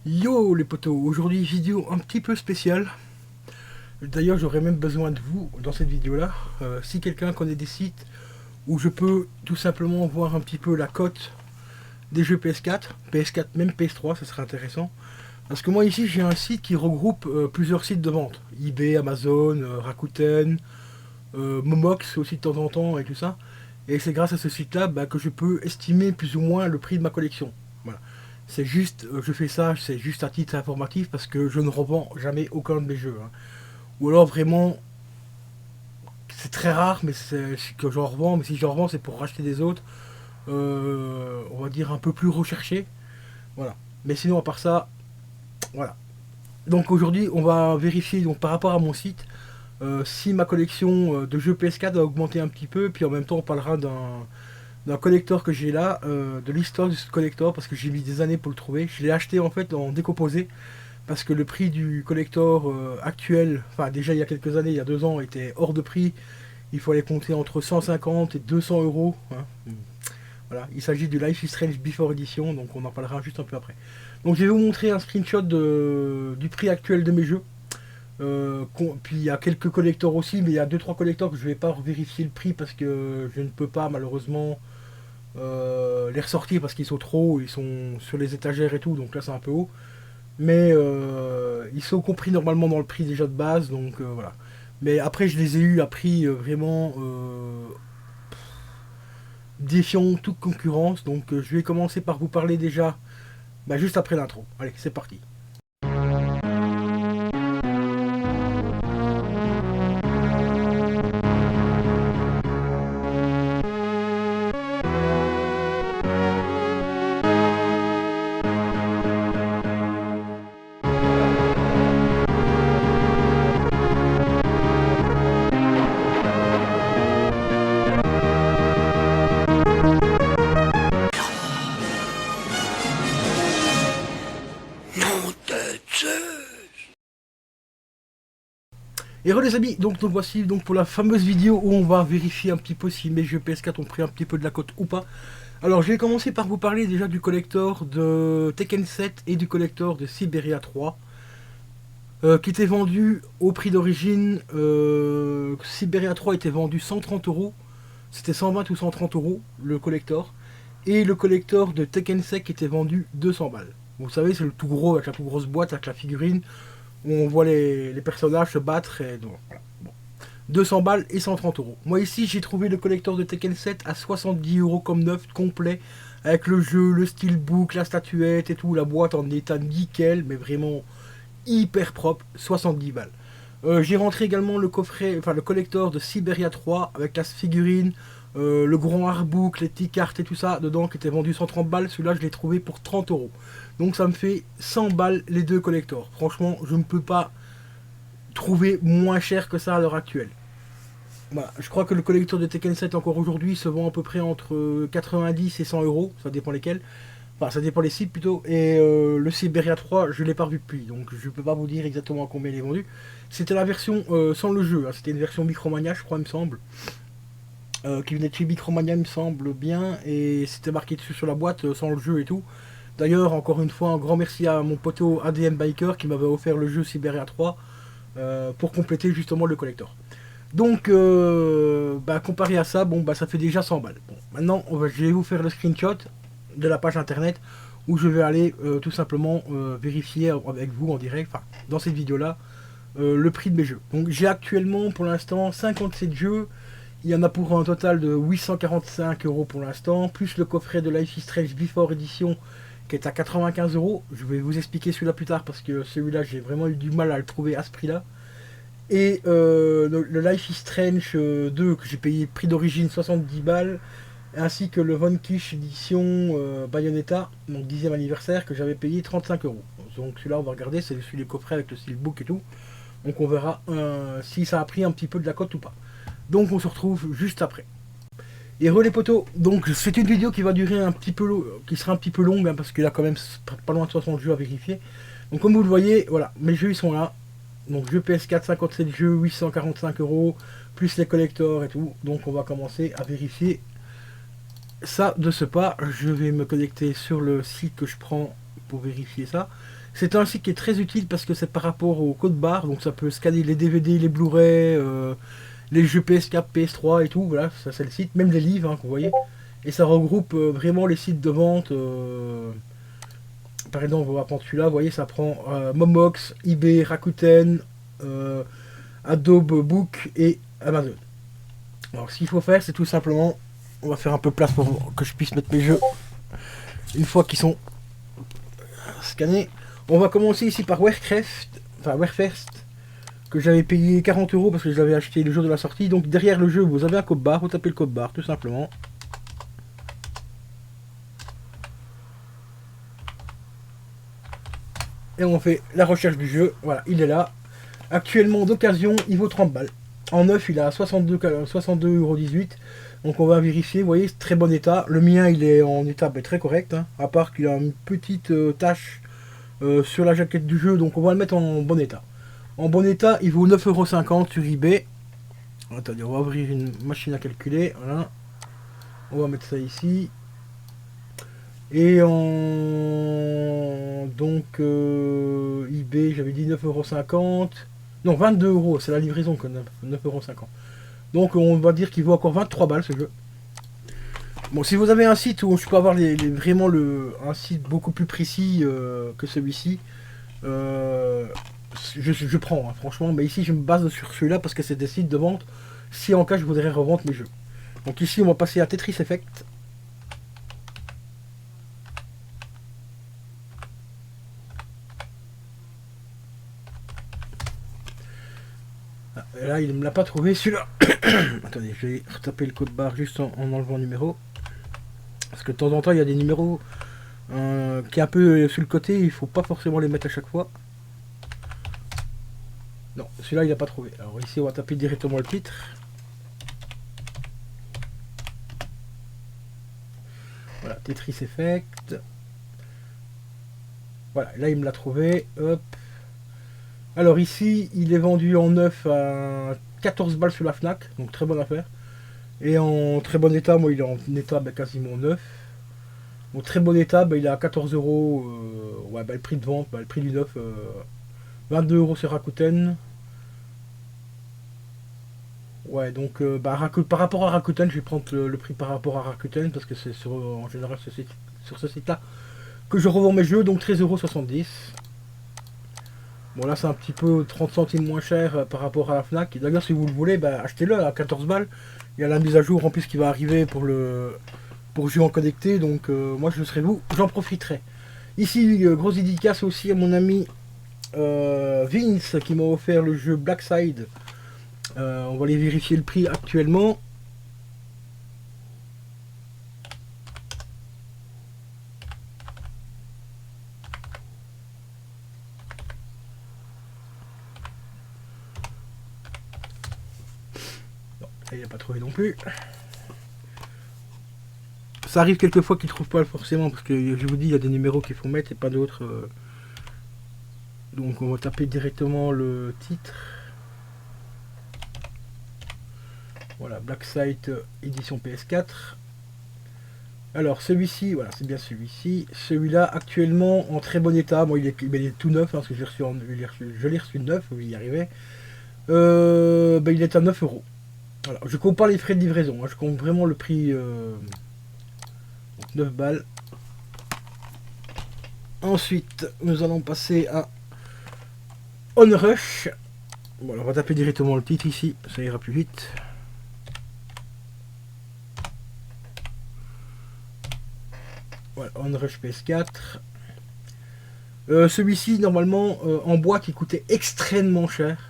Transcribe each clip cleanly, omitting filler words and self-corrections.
Yo les potos, aujourd'hui vidéo un petit peu spéciale. D'ailleurs j'aurais même besoin de vous dans cette vidéo là. Si quelqu'un connaît des sites où je peux tout simplement voir un petit peu la cote des jeux PS4, PS4 même PS3, ça serait intéressant. Parce que moi ici j'ai un site qui regroupe plusieurs sites de vente. eBay, Amazon, Rakuten, Momox aussi de temps en temps et tout ça. Et c'est grâce à ce site là que je peux estimer plus ou moins le prix de ma collection. Voilà. C'est juste, je fais ça, c'est juste à titre informatif parce que je ne revends jamais aucun de mes jeux, hein. Ou alors vraiment, c'est très rare, mais c'est que j'en revends. Mais si j'en revends, c'est pour racheter des autres, on va dire un peu plus recherchés. Voilà. Mais sinon, à part ça, voilà. Donc aujourd'hui, on va vérifier donc par rapport à mon site si ma collection de jeux PS4 a augmenté un petit peu. Puis en même temps, on parlera d'un collector que j'ai là, de l'histoire de ce collector parce que j'ai mis des années pour le trouver. Je l'ai acheté en fait en décomposé parce que le prix du collector actuel, enfin déjà il y a quelques années, il y a 2 ans, était hors de prix. Il fallait compter entre 150 et 200 euros, hein. Voilà, il s'agit du Life is Strange Before Edition, donc on en parlera juste un peu après. Donc je vais vous montrer un screenshot du prix actuel de mes jeux. Puis il y a quelques collectors aussi, mais il y a deux trois collectors que je ne vais pas vérifier le prix parce que je ne peux pas malheureusement les ressortir parce qu'ils sont trop hauts, ils sont sur les étagères et tout, donc là c'est un peu haut. Mais ils sont compris normalement dans le prix déjà de base, donc voilà. Mais après, je les ai eu à prix vraiment défiant toute concurrence, donc je vais commencer par vous parler déjà juste après l'intro. Allez, c'est parti. Et re les amis, donc nous voici donc pour la fameuse vidéo où on va vérifier un petit peu si mes jeux PS4 ont pris un petit peu de la cote ou pas. Alors je vais commencer par vous parler déjà du collector de Tekken 7 et du collector de Siberia 3. Qui était vendu au prix d'origine. Siberia 3 était vendu 130 euros. C'était 120 ou 130 euros le collector. Et le collector de Tekken 7 était vendu 200 balles. Vous savez, c'est le tout gros avec la plus grosse boîte, avec la figurine, où on voit les personnages se battre. Et donc, voilà. Bon. 200 balles et 130 euros. Moi ici, j'ai trouvé le collector de Tekken 7 à 70 euros comme neuf, complet, avec le jeu, le steelbook, la statuette et tout, la boîte en état nickel, mais vraiment hyper propre, 70 balles. J'ai rentré également le coffret, enfin le collector de Siberia 3 avec la figurine, le grand artbook, les petites cartes et tout ça dedans qui était vendu 130 balles. Celui-là, je l'ai trouvé pour 30 euros. Donc ça me fait 100 balles les deux collectors. Franchement, je ne peux pas trouver moins cher que ça à l'heure actuelle. Voilà, je crois que le collector de Tekken 7 encore aujourd'hui se vend à peu près entre 90 et 100 euros, ça dépend lesquels. Enfin, ça dépend les sites plutôt. Et le Siberia 3, je ne l'ai pas revu depuis. Donc je ne peux pas vous dire exactement à combien il est vendu. C'était la version sans le jeu, hein. C'était une version Micromania, je crois, il me semble. Qui venait de chez Micromania, il me semble bien. Et c'était marqué dessus sur la boîte sans le jeu et tout. D'ailleurs, encore une fois, un grand merci à mon poteau ADM Biker qui m'avait offert le jeu Siberia 3 pour compléter justement le collector. Donc, comparé à ça, ça fait déjà 100 balles. Bon, maintenant, je vais vous faire le screenshot de la page internet où je vais aller tout simplement vérifier avec vous en direct, enfin, dans cette vidéo-là, le prix de mes jeux. Donc, j'ai actuellement pour l'instant 57 jeux. Il y en a pour un total de 845 euros pour l'instant, plus le coffret de Life is Strange Before Edition qui est à 95 euros. Je vais vous expliquer celui-là plus tard parce que celui-là, j'ai vraiment eu du mal à le trouver à ce prix-là. Et le Life is Strange 2 que j'ai payé prix d'origine 70 balles, ainsi que le Von Kish édition Bayonetta, mon 10e anniversaire, que j'avais payé 35 euros. Donc celui-là, on va regarder, c'est celui des coffrets avec le steelbook et tout. Donc on verra si ça a pris un petit peu de la cote ou pas. Donc on se retrouve juste après. Et re les potos, donc c'est une vidéo qui va durer un petit peu, qui sera un petit peu longue, hein, parce qu'il y a quand même pas loin de 60 jeux à vérifier. Donc comme vous le voyez, voilà, mes jeux ils sont là. Donc jeu PS4, 57 jeux, 845 euros, plus les collectors et tout. Donc on va commencer à vérifier ça de ce pas. Je vais me connecter sur le site que je prends pour vérifier ça. C'est un site qui est très utile parce que c'est par rapport au code barre, donc ça peut scanner les DVD, les Blu-ray, les jeux PS4, PS3 et tout, voilà, ça c'est le site, même les livres, hein, que vous voyez. Et ça regroupe vraiment les sites de vente. Par exemple, on va prendre celui-là, vous voyez, ça prend Momox, eBay, Rakuten, Adobe Book et Amazon. Alors, ce qu'il faut faire, c'est tout simplement, on va faire un peu de place pour que je puisse mettre mes jeux. Une fois qu'ils sont scannés, on va commencer ici par Warefirst, que j'avais payé 40 € parce que je l'avais acheté le jour de la sortie. Donc derrière le jeu, vous avez un code barre, vous tapez le code barre tout simplement. Et on fait la recherche du jeu. Voilà, il est là. Actuellement d'occasion, il vaut 30 balles. En neuf, il est à 62,18 €. Donc on va vérifier. Vous voyez, c'est très bon état. Le mien, il est en état très correct. Hein, à part qu'il a une petite tache sur la jaquette du jeu. Donc on va le mettre en bon état. En bon état, il vaut 9,50 € sur eBay. Attendez, on va ouvrir une machine à calculer. Voilà. On va mettre ça ici. Et en eBay, j'avais dit 9,50 €. Non, 22 €, c'est la livraison que 9,50 €. Donc on va dire qu'il vaut encore 23 balles ce jeu. Bon, si vous avez un site où je peux avoir vraiment un site beaucoup plus précis que celui-ci, je prends, hein, franchement. Mais ici, je me base sur celui-là parce que c'est des sites de vente. Si en cas, je voudrais revendre mes jeux. Donc ici, on va passer à Tetris Effect. Et là, il ne me l'a pas trouvé celui-là. Attendez, je vais retaper le code barre juste en enlevant le numéro. Parce que de temps en temps, il y a des numéros qui est un peu sur le côté. Il faut pas forcément les mettre à chaque fois. Non, celui-là, il n'a pas trouvé. Alors ici, on va taper directement le titre. Voilà, Tetris Effect. Voilà, là, il me l'a trouvé. Hop. Alors ici, il est vendu en neuf à 14 balles sur la Fnac, donc très bonne affaire. Et en très bon état, moi il est en état quasiment neuf. En très bon état, il est à 14 €. Ouais, le prix de vente, le prix du neuf, 22 € sur Rakuten. Ouais, donc par rapport à Rakuten, je vais prendre le prix par rapport à Rakuten parce que c'est en général sur ce site-là que je revends mes jeux, donc 13,70 €. Bon là c'est un petit peu 30 centimes moins cher par rapport à la Fnac. D'ailleurs si vous le voulez, achetez-le à 14 balles. Il y a la mise à jour en plus qui va arriver pour jouer en connecté. Donc moi je serai vous, j'en profiterai. Ici, grosse dédicace aussi à mon ami Vince qui m'a offert le jeu Blackside. On va aller vérifier le prix actuellement. Il n'a pas trouvé non plus. Ça arrive quelquefois qu'il ne trouve pas forcément parce que je vous dis il y a des numéros qu'il faut mettre et pas d'autres. Donc on va taper directement le titre. Voilà, Blackside édition PS4. Alors celui-ci, voilà, c'est bien celui-ci. Celui-là actuellement en très bon état. Moi il est tout neuf hein, parce que je l'ai reçu neuf, il y arrivait. Il est à 9 €. Alors, je compte pas les frais de livraison, hein, je compte vraiment le prix. 9 balles. Ensuite, nous allons passer à Onrush. Bon, alors, on va taper directement le titre ici, ça ira plus vite. Voilà, Onrush PS4. Celui-ci, normalement, en boîte, il coûtait extrêmement cher.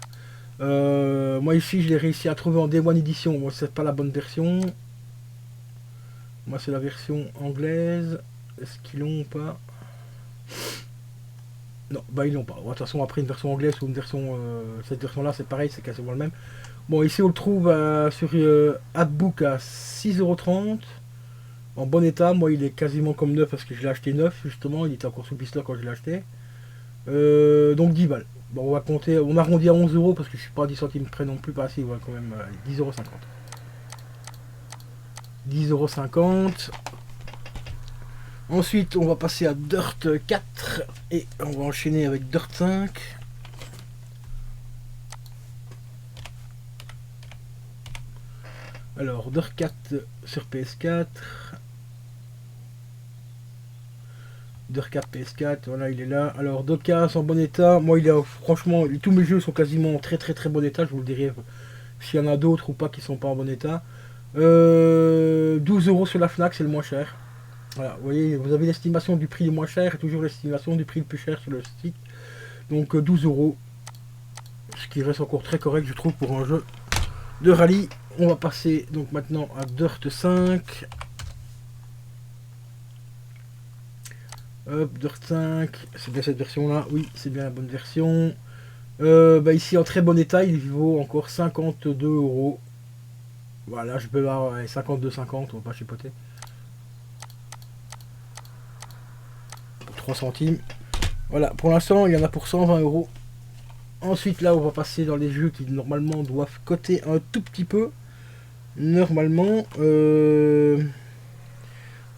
Moi ici je l'ai réussi à trouver en Day One Edition. Moi c'est pas la bonne version. Moi c'est la version anglaise. Est-ce qu'ils l'ont ou pas? Non, ils l'ont pas. De toute façon après une version anglaise ou une version... cette version là c'est pareil, c'est quasiment le même. Bon ici on le trouve sur Adbook à 6,30 € en bon état. Moi il est quasiment comme neuf parce que je l'ai acheté neuf justement. Il était encore sous blister quand je l'ai acheté. Donc 10 balles. Bon, on va compter, on arrondit à 11 € parce que je suis pas à 10 centimes près non plus, pas assez, ouais, quand même 10,50 €. 10,50 €. Ensuite, on va passer à Dirt 4 et on va enchaîner avec Dirt 5. Alors, Dirt 4 sur PS4. Dirt 4 PS4, voilà, il est là. Alors, Docas en bon état. Moi, franchement, tous mes jeux sont quasiment en très très très bon état. Je vous le dirai s'il y en a d'autres ou pas qui sont pas en bon état. 12 € sur la Fnac, c'est le moins cher. Voilà, vous voyez, vous avez l'estimation du prix le moins cher et toujours l'estimation du prix le plus cher sur le site. Donc 12 €, ce qui reste encore très correct, je trouve, pour un jeu de rallye. On va passer donc maintenant à Dirt 5. Hop, Dirt 5, c'est bien cette version là, oui, c'est bien la bonne version. Ici en très bon état, il vaut encore 52 €. Voilà, je peux avoir 52,50, on va pas chipoter. 3 centimes. Voilà, pour l'instant, il y en a pour 120 €. Ensuite, là, on va passer dans les jeux qui, normalement, doivent coter un tout petit peu. Normalement.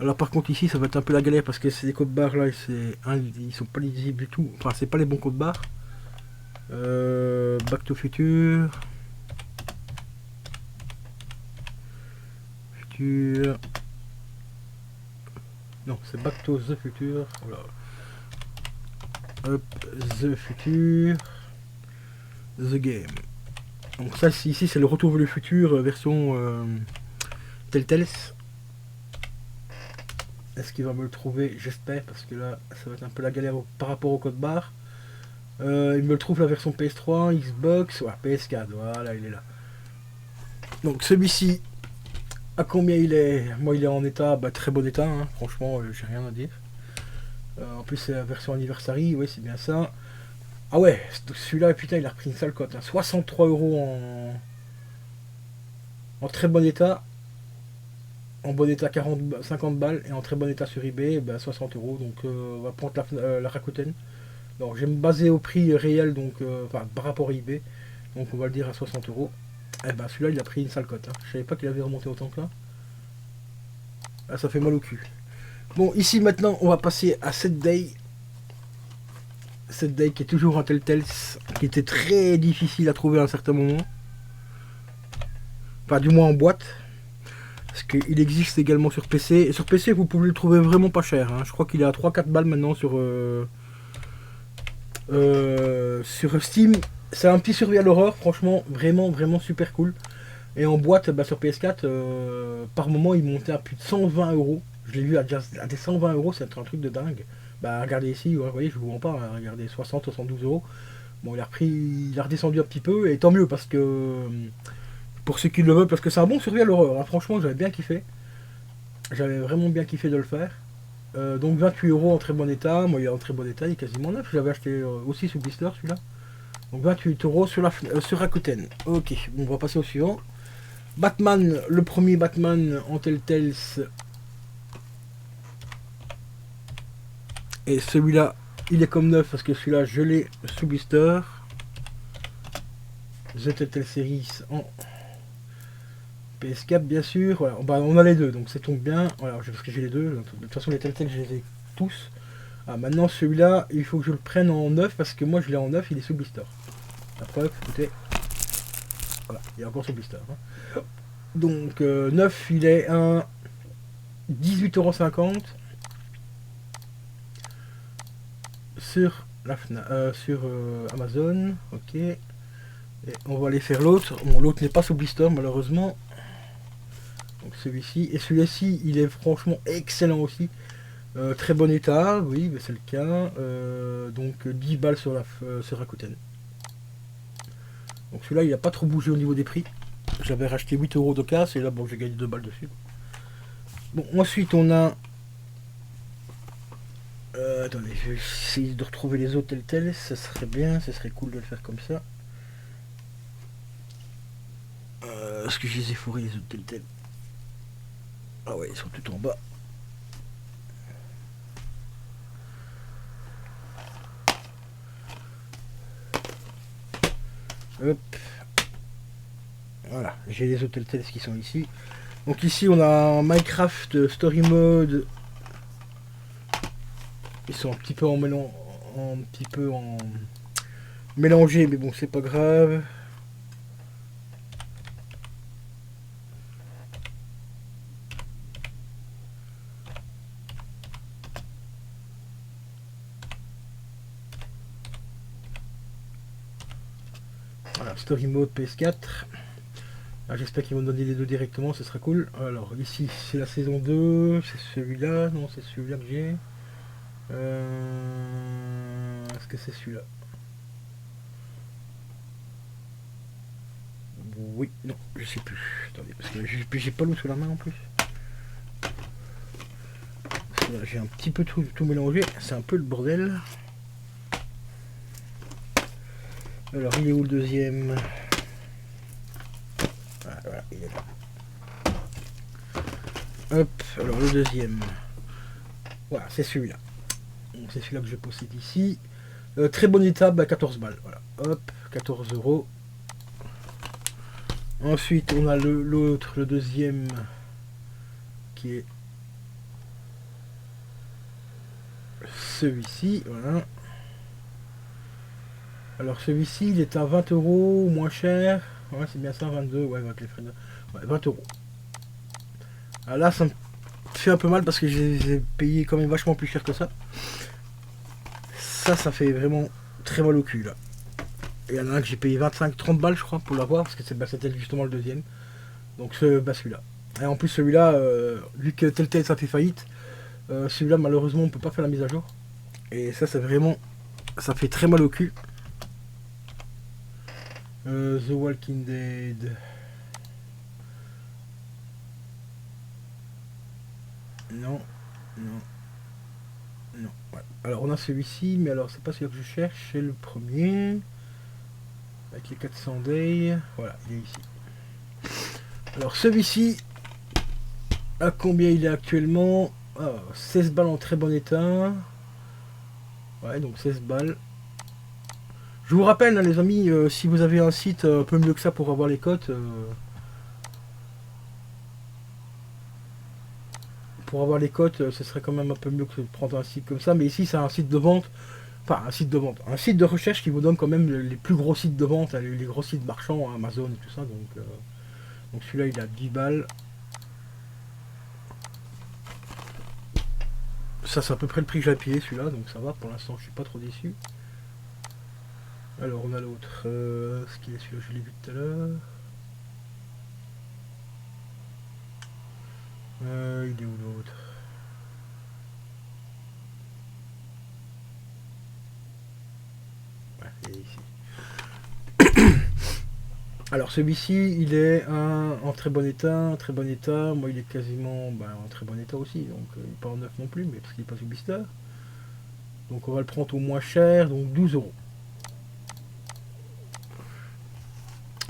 Alors, par contre, ici, ça va être un peu la galère parce que ces codes barres là, ils sont pas lisibles du tout. Enfin, c'est pas les bons codes barres. Back to Future. Non, c'est Back to the Future. Voilà. Hop, The Future. The Game. Donc ça ici c'est le Retour vers le futur version Telltale. Est-ce qu'il va me le trouver? J'espère, parce que là ça va être un peu la galère par rapport au code barre. Il me le trouve la version PS3, Xbox, ouais, PS4, voilà, il est là. Donc celui-ci, à combien il est? Moi il est en état, très bon état, hein. Franchement j'ai rien à dire. En plus c'est la version anniversary, oui c'est bien ça. Ah ouais, celui-là, putain, il a repris une sale cote. Hein. 63 € en très bon état. En bon état, 50 balles. Et en très bon état sur eBay, 60 €. Donc, on va prendre la Rakuten. Donc, je vais me baser au prix réel, donc, par rapport à eBay. Donc, on va le dire à 60 €. Et celui-là, il a pris une sale cote. Hein. Je savais pas qu'il avait remonté autant que là. Ah, ça fait mal au cul. Bon, ici, maintenant, on va passer à 7 Day. Cette deck qui est toujours un Telltale, qui était très difficile à trouver à un certain moment. Enfin, du moins en boîte. Parce qu'il existe également sur PC. Et sur PC, vous pouvez le trouver vraiment pas cher. Hein. Je crois qu'il est à 3-4 balles maintenant sur Steam. C'est un petit survival horror, franchement, vraiment, vraiment super cool. Et en boîte, sur PS4, par moment, il montait à plus de 120 €. Je l'ai vu à des 120 €, c'est un truc de dingue. Regardez ici, vous voyez, je vous vends pas, hein, regardez, 60-72 €. Bon, il a redescendu un petit peu, et tant mieux, parce que, pour ceux qui le veulent, parce que c'est un bon survival horreur, hein, franchement, j'avais bien kiffé. J'avais vraiment bien kiffé de le faire. Donc 28 € en très bon état, moi il est en très bon état, il est quasiment neuf, je l'avais acheté aussi sous blister celui-là. Donc 28 € sur Rakuten. Ok, bon, on va passer au suivant. Batman, le premier Batman en Telltales. Et celui-là, il est comme neuf parce que celui-là, je l'ai sous blister. The Telltale Series en PS4, bien sûr. Voilà. On a les deux, donc ça tombe bien. Voilà, parce que j'ai les deux. De toute façon, les Telltale, je les ai tous. Maintenant, celui-là, il faut que je le prenne en neuf parce que moi, je l'ai en neuf, il est sous blister. La preuve, écoutez. Voilà, il est encore sous blister. Hein. Donc, neuf, il est un 18,50 € sur Amazon. Ok. Et on va aller faire l'autre. Bon, l'autre n'est pas sous blister, malheureusement. Donc celui-ci. Et celui-ci, il est franchement excellent aussi. Très bon état, oui, c'est le cas. Donc 10 balles sur Rakuten. Donc celui-là, il n'a pas trop bougé au niveau des prix. J'avais racheté 8 € de casse et là, bon, j'ai gagné 2 balles dessus. Bon, ensuite, on a... attendez, je vais essayer de retrouver les autres Telltale. Ça serait bien, ça serait cool de le faire comme ça. Est-ce que je les ai fourrés, les autres Telltale? Ah ouais, ils sont tout en bas. Hop. Voilà, j'ai les autres Telltale qui sont ici. Donc ici on a Minecraft Story Mode Ils sont un petit peu en mélangés, mais bon, c'est pas grave. Voilà, Story Mode PS4. J'espère qu'ils vont me donner les deux directement, ce sera cool. Alors ici c'est la saison 2, c'est celui-là, non c'est celui-là que j'ai. Est-ce que c'est celui-là? Oui, non, je sais plus. Attendez, parce que j'ai pas l'eau sous la main en plus. J'ai un petit peu tout mélangé, c'est un peu le bordel. Alors il est où le deuxième? Voilà, il est là. Hop, alors le deuxième. Voilà, c'est celui-là. Donc c'est celui-là que je possède ici. Très bon état, bah, 14 balles. Voilà, hop, 14 €. Ensuite, on a l'autre, le deuxième, qui est celui-ci. Voilà. Alors celui-ci, il est à 20 € moins cher. Ouais, c'est bien ça, 22, ouais, avec les frais de... Ouais, 20 €. Ah, là, ça me fait un peu mal parce que j'ai payé quand même vachement plus cher que ça. Ça fait vraiment très mal au cul, là. Il y en a un que j'ai payé 25-30 balles, je crois, pour l'avoir, parce que c'était justement le deuxième. Donc celui-là. Et en plus, celui-là, vu que Telltale ça fait faillite, celui-là, malheureusement, on peut pas faire la mise à jour. Et ça, c'est vraiment... Ça fait très mal au cul. The Walking Dead. Non, non, non. Ouais. Alors on a celui-ci, mais alors c'est pas celui que je cherche, c'est le premier. Avec les 400 days. Voilà, il est ici. Alors celui-ci, à combien il est actuellement? 16 balles en très bon état. Ouais, donc 16 balles. Je vous rappelle, hein, les amis, si vous avez un site un peu mieux que ça pour avoir les cotes, ce serait quand même un peu mieux que de prendre un site comme ça. Mais ici, c'est un site de vente. Enfin, un site de vente. Un site de recherche qui vous donne quand même les plus gros sites de vente, les gros sites marchands, hein, Amazon et tout ça. Donc celui-là, il a 10 balles. Ça, c'est à peu près le prix que j'ai payé, celui-là. Donc ça va, pour l'instant, je suis pas trop déçu. Alors, on a l'autre. Ce qu'il est celui-là, je l'ai vu tout à l'heure. Il est où l'autre? Ouais, il est ici. Alors celui-ci, il est en très bon état, Moi, il est quasiment en très bon état aussi, donc il n'est pas en neuf non plus, mais parce qu'il n'est pas sous blister. Donc on va le prendre au moins cher, donc 12 €.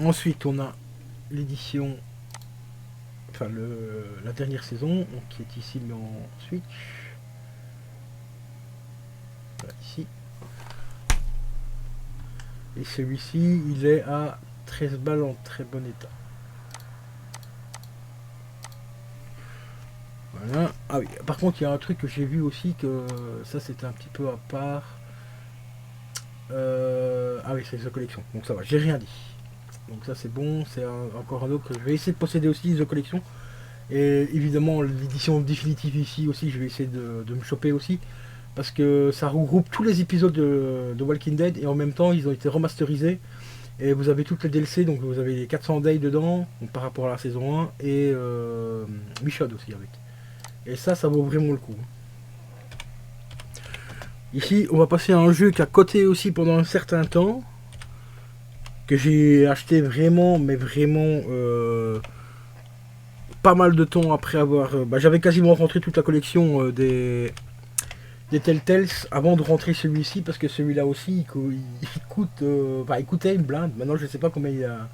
Ensuite, on a l'édition, enfin la dernière saison, donc, qui est ici mais en Switch. Voilà, ici. Et celui-ci, il est à 13 balles en très bon état. Voilà. Ah oui, par contre, il y a un truc que j'ai vu aussi, que ça c'était un petit peu à part. Ah oui, c'est The Collection. Donc ça va, j'ai rien dit. Donc ça c'est bon, c'est encore un autre que je vais essayer de posséder aussi, The Collection. Et évidemment, l'édition définitive ici aussi, je vais essayer de me choper aussi. Parce que ça regroupe tous les épisodes de Walking Dead et en même temps, ils ont été remasterisés. Et vous avez toutes les DLC, donc vous avez les 400 days dedans, donc par rapport à la saison 1, et Michonne aussi avec. Et ça vaut vraiment le coup. Ici, on va passer à un jeu qui a coté aussi pendant un certain temps, que j'ai acheté vraiment, mais vraiment pas mal de temps après avoir... j'avais quasiment rentré toute la collection des Telltales avant de rentrer celui-ci, parce que celui-là aussi, il coûte... il coûtait une blinde. Maintenant, je sais pas combien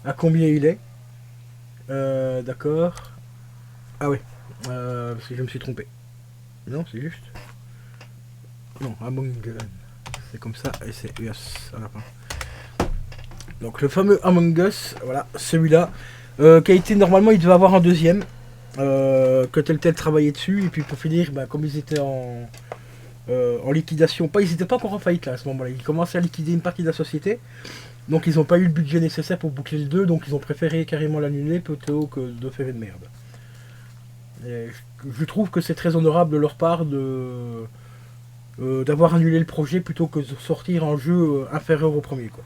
à combien il est. D'accord. Ah ouais. Parce que je me suis trompé. Non, c'est juste. Non, Among Us. C'est comme ça, et c'est US à la fin. Donc le fameux Among Us, voilà, celui-là, qui a été, normalement, il devait avoir un deuxième, que Telltale travaillait dessus, et puis pour finir, comme ils étaient en liquidation. Pas, ils n'étaient pas encore en faillite là à ce moment-là. Ils commençaient à liquider une partie de la société. Donc ils n'ont pas eu le budget nécessaire pour boucler le 2. Donc ils ont préféré carrément l'annuler plutôt que de faire une merde. Et je trouve que c'est très honorable de leur part d'avoir annulé le projet plutôt que de sortir un jeu inférieur au premier, quoi.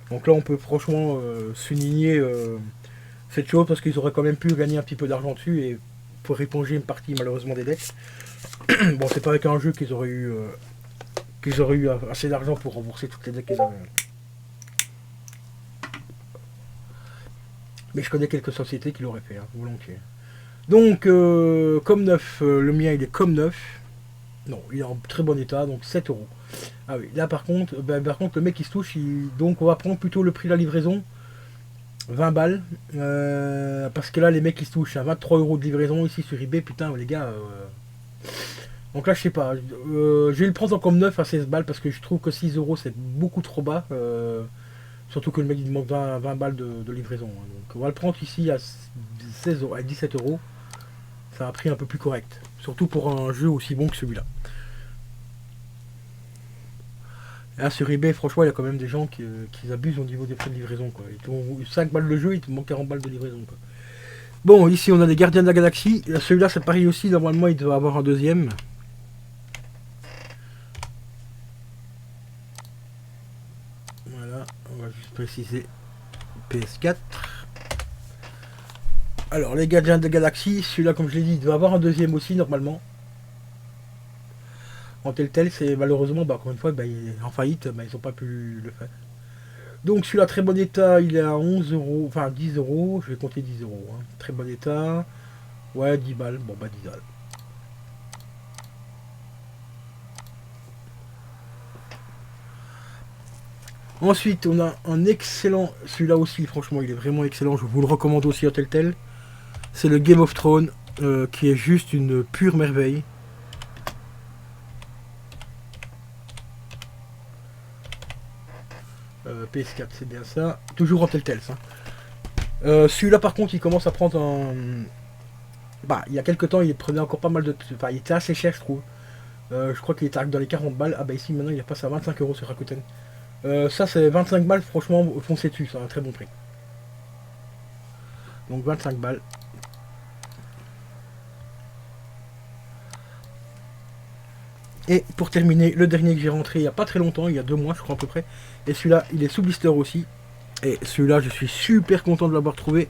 Donc là on peut franchement souligner cette chose parce qu'ils auraient quand même pu gagner un petit peu d'argent dessus et pour éponger une partie malheureusement des dettes. Bon, c'est pas avec un jeu qu'ils auraient eu assez d'argent pour rembourser toutes les dettes qu'ils avaient. Mais je connais quelques sociétés qui l'auraient fait, hein, volontiers. Donc, comme neuf, le mien il est comme neuf. Non, il est en très bon état, donc 7 euros. Ah oui, là par contre, le mec il se touche, donc on va prendre plutôt le prix de la livraison, 20 balles. Parce que là les mecs ils se touchent à 23 euros de livraison ici sur eBay, putain les gars. Donc là je sais pas, je vais le prendre comme neuf à 16 balles parce que je trouve que 6 euros c'est beaucoup trop bas. Surtout que le mec il manque 20 balles de livraison, hein. Donc on va le prendre ici à 16 euros, à 17 euros. C'est un prix un peu plus correct. Surtout pour un jeu aussi bon que celui-là. Là sur eBay, franchement, il y a quand même des gens qui abusent au niveau des frais de livraison, quoi. Ils t'ont 5 balles de jeu, ils te manquent 40 balles de livraison, quoi. Bon, ici on a les Gardiens de la Galaxie. Celui-là c'est pareil aussi, normalement il doit avoir un deuxième. Voilà, on va juste préciser PS4. Alors les Gardiens de la Galaxie, celui-là comme je l'ai dit, il doit avoir un deuxième aussi normalement. En tel, c'est malheureusement, encore une fois, il est en faillite, ils n'ont pas pu le faire. Donc celui-là, très bon état, il est à 11 euros, enfin 10 euros, je vais compter 10 euros. Hein. Très bon état, ouais, 10 balles, bon 10 balles. Ensuite, on a un excellent, celui-là aussi, franchement, il est vraiment excellent, je vous le recommande aussi en tel. C'est le Game of Thrones, qui est juste une pure merveille. PS4, c'est bien ça. Toujours en tel ça. Celui-là, par contre, il commence à prendre un... il y a quelques temps, il prenait encore pas mal de... Enfin, il était assez cher, je trouve. Je crois qu'il était dans les 40 balles. Ah bah ici, maintenant, il est passé à 25 euros sur Rakuten. Ça, c'est 25 balles, franchement, foncez dessus, c'est un très bon prix. Donc 25 balles. Et pour terminer, le dernier que j'ai rentré il n'y a pas très longtemps, il y a 2 mois, je crois à peu près. Et celui-là, il est sous blister aussi. Et celui-là, je suis super content de l'avoir trouvé.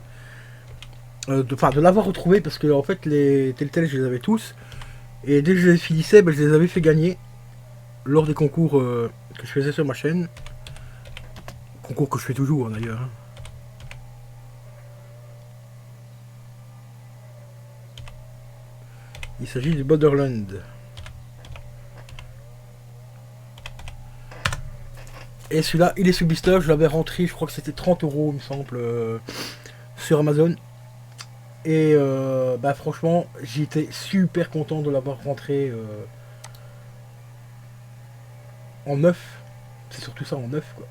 De l'avoir retrouvé parce que en fait, les Telltale, je les avais tous. Et dès que je les finissais, je les avais fait gagner lors des concours que je faisais sur ma chaîne. Concours que je fais toujours d'ailleurs. Hein. Il s'agit du Borderland. Et celui-là, il est sous blister, je l'avais rentré, je crois que c'était 30 euros, il me semble, sur Amazon. Et franchement, j'étais super content de l'avoir rentré en neuf. C'est surtout ça, en neuf, quoi.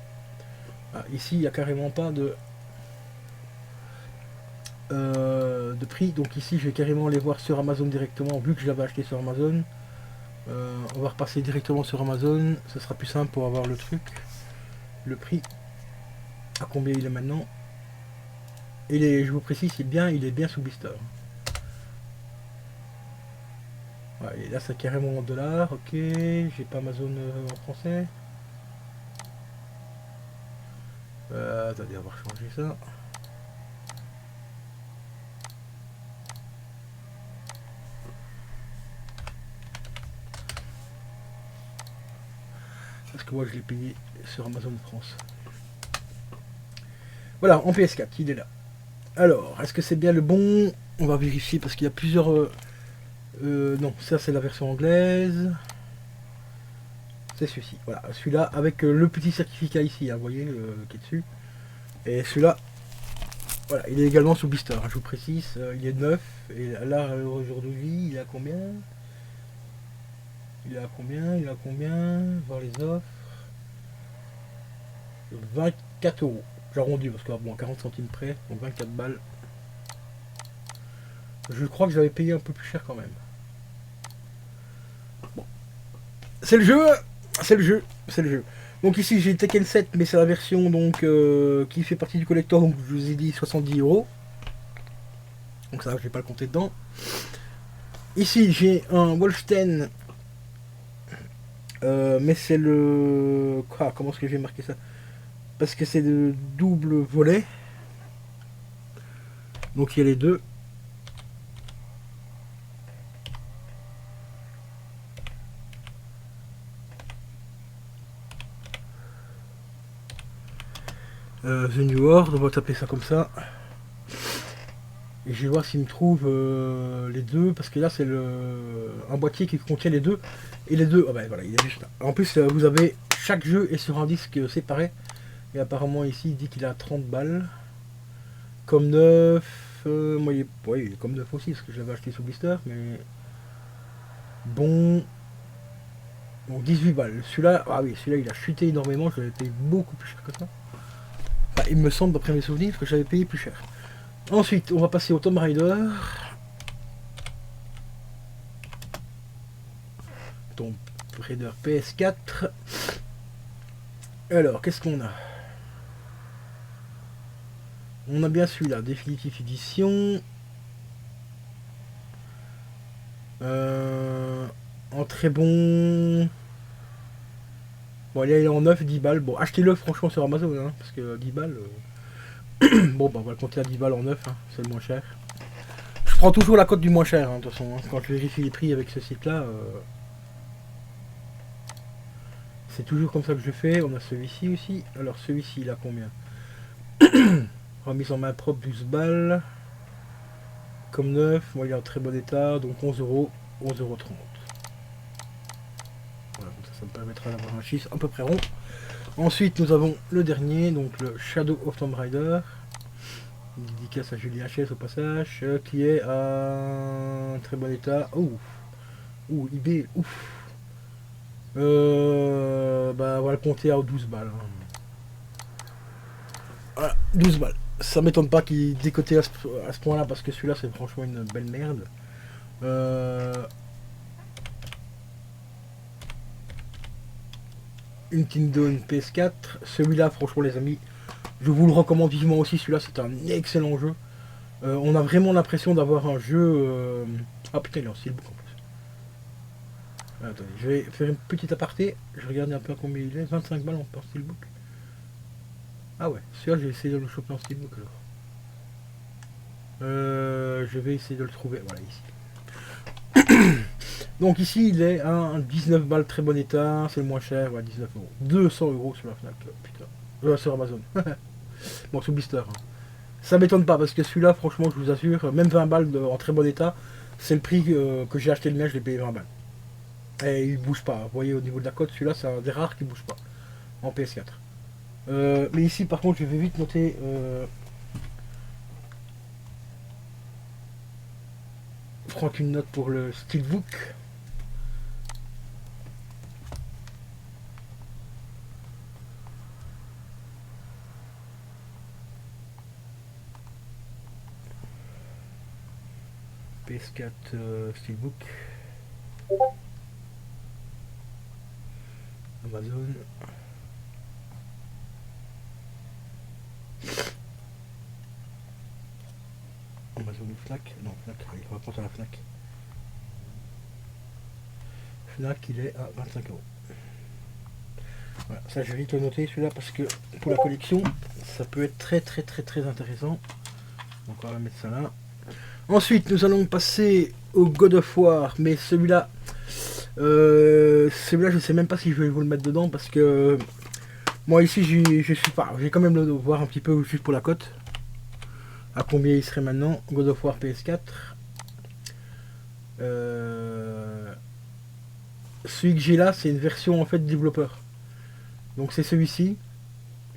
Ah, ici, il n'y a carrément pas de prix. Donc ici, je vais carrément les voir sur Amazon directement, vu que je l'avais acheté sur Amazon. On va repasser directement sur Amazon, ce sera plus simple pour avoir le truc. Le prix, à combien il est maintenant. Et je vous précise, il est bien sous blister. Ouais, et là c'est carrément en dollars, ok, j'ai pas Amazon en français. Attendez, on va changer ça. Parce que moi je l'ai payé sur Amazon France. Voilà, en PS4, il est là. Alors, est-ce que c'est bien le bon? On va vérifier parce qu'il y a plusieurs... non, ça c'est la version anglaise. C'est celui-ci. Voilà, celui-là avec le petit certificat ici, hein, vous voyez, qui est dessus. Et celui-là, voilà, il est également sous blister, hein, je vous précise, il est neuf. Et là, aujourd'hui, il a combien? Il a combien? Voir les offres. 24 euros. J'arrondis parce que bon, 40 centimes près, donc 24 balles. Je crois que j'avais payé un peu plus cher quand même. Bon. C'est le jeu. C'est le jeu. C'est le jeu. Donc ici j'ai Tekken 7, mais c'est la version donc qui fait partie du collector, donc je vous ai dit 70 €. Donc ça je vais pas le compter dedans. Ici j'ai un Wolfenstein, mais c'est le... Ah, comment est-ce que j'ai marqué ça? Parce que c'est le double volet. Donc il y a les deux. The New World, on va taper ça comme ça. Et je vais voir s'il me trouve les deux, parce que là c'est un boîtier qui contient les deux. Et les deux, ah ben voilà, il est juste là. En plus vous avez, chaque jeu est sur un disque séparé. Et apparemment ici il dit qu'il a 30 balles. Comme neuf, moi il est comme neuf aussi, parce que je l'avais acheté sur Blister, mais... Bon... Donc 18 balles. Celui-là, ah oui, celui-là il a chuté énormément, je l'avais payé beaucoup plus cher que ça. Enfin, il me semble d'après mes souvenirs que j'avais payé plus cher. Ensuite, on va passer au Tomb Raider. Tomb Raider PS4. Alors, qu'est-ce qu'on a? On a bien celui-là, Definitive Edition. En très bon... Bon, il est en 9, 10 balles. Bon, achetez-le franchement sur Amazon, hein, parce que 10 balles... Bon, bah, on va le compter à 10 balles en 9, hein, c'est le moins cher. Je prends toujours la cote du moins cher, hein, de toute façon. Hein, quand je vérifie les prix avec ce site-là... C'est toujours comme ça que je fais. On a celui-ci aussi. Alors, celui-ci, il a combien? Remise en main propre, 12 balles. Comme neuf, moi il est en très bon état, donc 11 €, 11,30 €. Voilà, comme ça me permettra d'avoir un chiffre à peu près rond. Ensuite, nous avons le dernier, donc le Shadow of Tomb Raider. Une dédicace à Julien HS au passage, qui est en très bon état. Ouh, eBay, ouf. Bah, on va le compter à 12 balles. Voilà, 12 balles. Ça m'étonne pas qu'il décoté à ce point-là, parce que celui-là, c'est franchement une belle merde. Une Nintendo, une PS4. Celui-là, franchement, les amis, je vous le recommande vivement aussi. Celui-là, c'est un excellent jeu. On a vraiment l'impression d'avoir un jeu... Ah putain, il est en steelbook en plus. Attendez, je vais faire une petite aparté. Je regarde un peu à combien il est. 25 balles en steelbook. Ah ouais, celui-là, j'ai essayé de le choper en steelbook alors. Je vais essayer de le trouver. Voilà, ici. Donc ici, il est à 19 balles, très bon état. C'est le moins cher, ouais, 19 €. 200 € sur la Fnac, putain. Sur Amazon. Bon, sur Blister. Hein. Ça m'étonne pas, parce que celui-là, franchement, je vous assure, même 20 balles en très bon état, c'est le prix que j'ai acheté le mien, je l'ai payé 20 balles. Et il bouge pas. Vous voyez, au niveau de la cote, celui-là, c'est un des rares qui bouge pas. En PS4. Mais ici, par contre, je vais vite noter... Franck, une note pour le Steelbook. PS4 Steelbook. Amazon. Amazon ou Fnac? Non, Fnac, il va prendre à la Fnac. Fnac, il est à 25 €. Voilà, ça je vais vite le noter celui-là parce que pour la collection, ça peut être très intéressant. Donc on va mettre ça là. Ensuite, nous allons passer au God of War, mais celui-là, je sais même pas si je vais vous le mettre dedans parce que moi ici, je suis pas, je vais quand même le voir un petit peu juste pour la cote. À combien il serait maintenant? God of War PS4. Celui que j'ai là, c'est une version en fait développeur. Donc c'est celui-ci,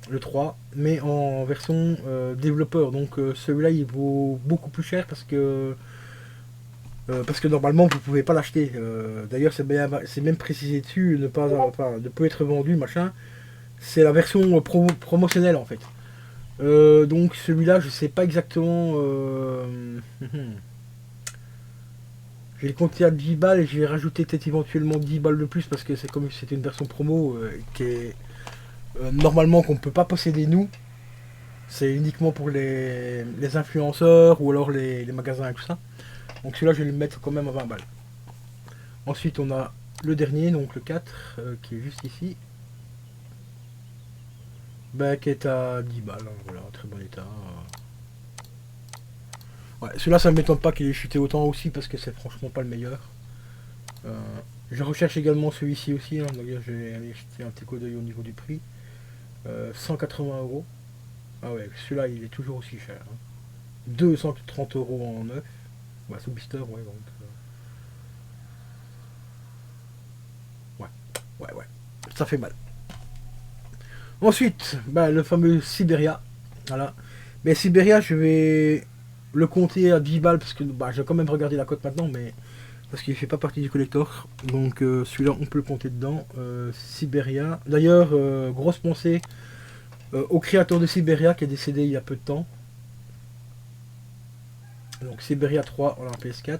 le 3, mais en version développeur. Donc celui-là, il vaut beaucoup plus cher parce que normalement vous pouvez pas l'acheter. D'ailleurs, c'est même précisé dessus, ne peut être vendu, machin. C'est la version promotionnelle en fait. Donc celui-là, je sais pas exactement. Je vais le compter à 10 balles et je vais rajouter peut-être éventuellement 10 balles de plus parce que c'est comme si c'était une version promo qui est normalement qu'on ne peut pas posséder nous. C'est uniquement pour les influenceurs ou alors les magasins et tout ça. Donc celui-là, je vais le mettre quand même à 20 balles. Ensuite, on a le dernier, donc le 4, qui est juste ici. Bah, qui est à 10 balles. Hein, voilà, très bon état. Ouais, celui-là, ça ne m'étonne pas qu'il ait chuté autant aussi parce que c'est franchement pas le meilleur. Je recherche également celui-ci aussi. Hein, d'ailleurs, je vais aller jeter un petit coup d'œil au niveau du prix. 180 €. Ah ouais, celui-là, il est toujours aussi cher. Hein. 230 € en neuf. Ouais, sous blister, ouais, donc. Ouais, ouais, ouais. Ça fait mal. Ensuite, bah, le fameux Siberia. Voilà. Mais Siberia, je vais le compter à 10 balles parce que bah, j'ai quand même regardé la cote maintenant, mais parce qu'il fait pas partie du collector. Donc celui-là, on peut le compter dedans. Siberia. D'ailleurs, grosse pensée au créateur de Siberia qui est décédé il y a peu de temps. Donc Siberia 3, voilà, en PS4.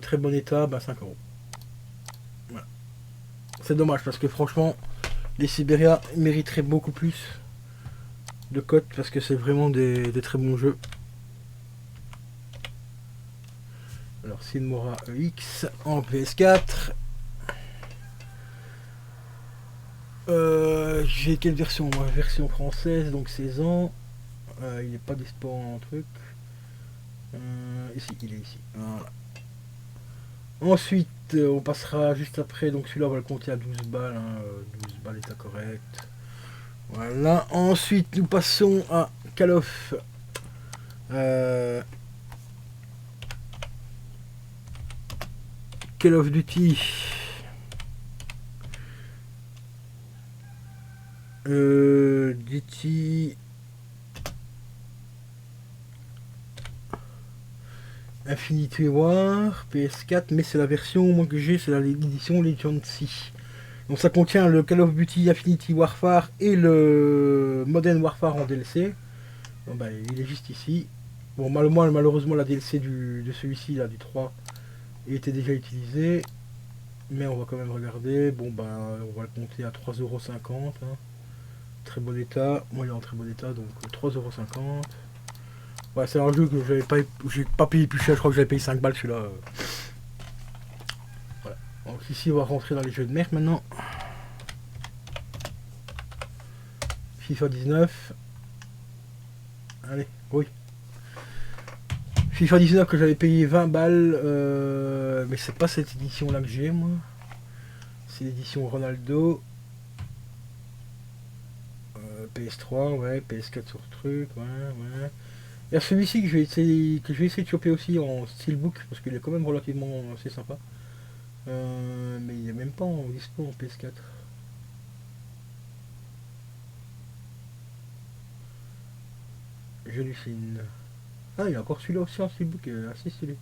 Très bon état, bah 5 €. Voilà. C'est dommage parce que franchement, les Siberia mériteraient beaucoup plus de cote parce que c'est vraiment des très bons jeux. Alors Silmora EX en PS4. J'ai quelle version moi? Version française, donc 16 ans. Il n'est pas dispo en truc. Ici, il est ici. Voilà. Ensuite, on passera juste après. Donc celui-là, on va le compter à 12 balles. Hein, 12 balles état correct. Voilà. Ensuite, nous passons à Call of. Call of Duty. Duty. Infinity War, PS4, mais c'est la version moi, que j'ai, c'est l'édition Legacy. Donc ça contient le Call of Duty Infinity Warfare et le Modern Warfare en DLC. Bon, bah, il est juste ici. Bon, malheureusement, la DLC de celui-ci, là, du 3, il était déjà utilisé. Mais on va quand même regarder. Bon, bah, on va le compter à 3,50 €. Hein. Très bon état. Moi, il est en très bon état, donc 3,50 €. Ouais, c'est un jeu que j'ai pas payé plus cher, je crois que j'avais payé 5 balles celui-là. Voilà. Donc ici on va rentrer dans les jeux de merde maintenant. FIFA 19. Allez, oui. FIFA 19 que j'avais payé 20 balles, mais c'est pas cette édition là que j'ai moi. C'est l'édition Ronaldo. PS3, ouais, PS4 sur truc, ouais, ouais. Il y a celui-ci que je vais essayer de choper aussi en steelbook parce qu'il est quand même relativement assez sympa. Mais il est même pas en dispo en PS4. J'hallucine. Ah, il y a encore celui-là aussi en steelbook, assez stylé.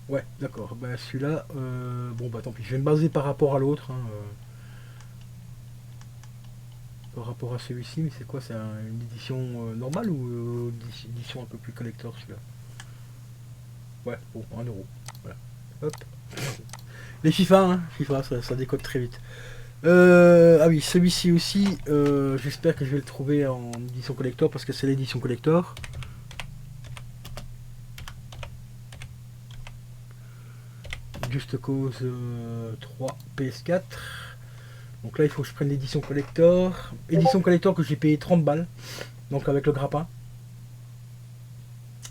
Ouais, d'accord. Bah celui-là, bon bah tant pis. Je vais me baser par rapport à l'autre. Hein, par rapport à celui-ci, mais c'est quoi? C'est une édition normale ou une édition un peu plus collector celui-là? Ouais, bon, 1 €. Voilà. Hop. Les FIFA, hein, FIFA, ça décode très vite. Ah oui, celui-ci aussi, j'espère que je vais le trouver en édition collector parce que c'est l'édition collector. Juste cause 3 PS4. Donc là, il faut que je prenne l'édition collector. Édition collector que j'ai payé 30 balles. Donc avec le grappin.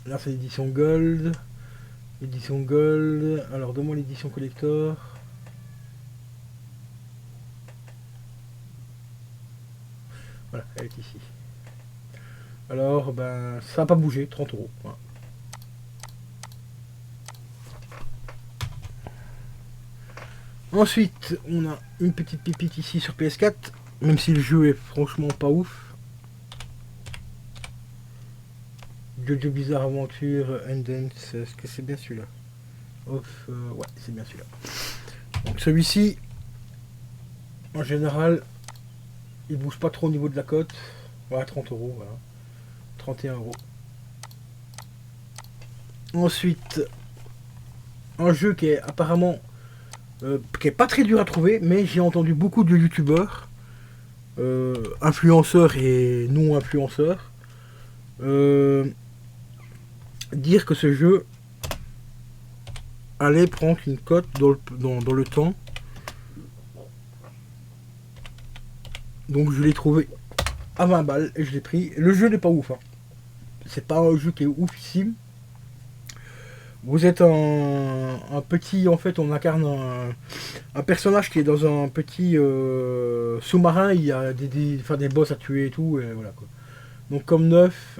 Là, c'est l'édition gold. Édition gold. Alors, donne-moi l'édition collector. Voilà, elle est ici. Alors, ben, ça n'a pas bougé, 30 €. Voilà. Ensuite, on a une petite pépite ici sur PS4, même si le jeu est franchement pas ouf. Jojo Bizarre Aventure and Dance, est-ce que c'est bien celui-là? Ouais, c'est bien celui-là. Donc celui-ci, en général, Il bouge pas trop au niveau de la cote. Ouais, 30 euros, voilà. 31 euros. Ensuite, un jeu qui est apparemment qui est pas très dur à trouver, mais j'ai entendu beaucoup de youtubeurs, influenceurs et non influenceurs, euh, dire que ce jeu allait prendre une cote dans le temps. Donc je l'ai trouvé à 20 balles et je l'ai pris. Le jeu n'est pas ouf, hein. C'est pas un jeu qui est oufissime. Vous êtes un petit, en fait, on incarne un personnage qui est dans un petit sous-marin. Il y a des boss à tuer et tout, et voilà quoi. Donc comme neuf,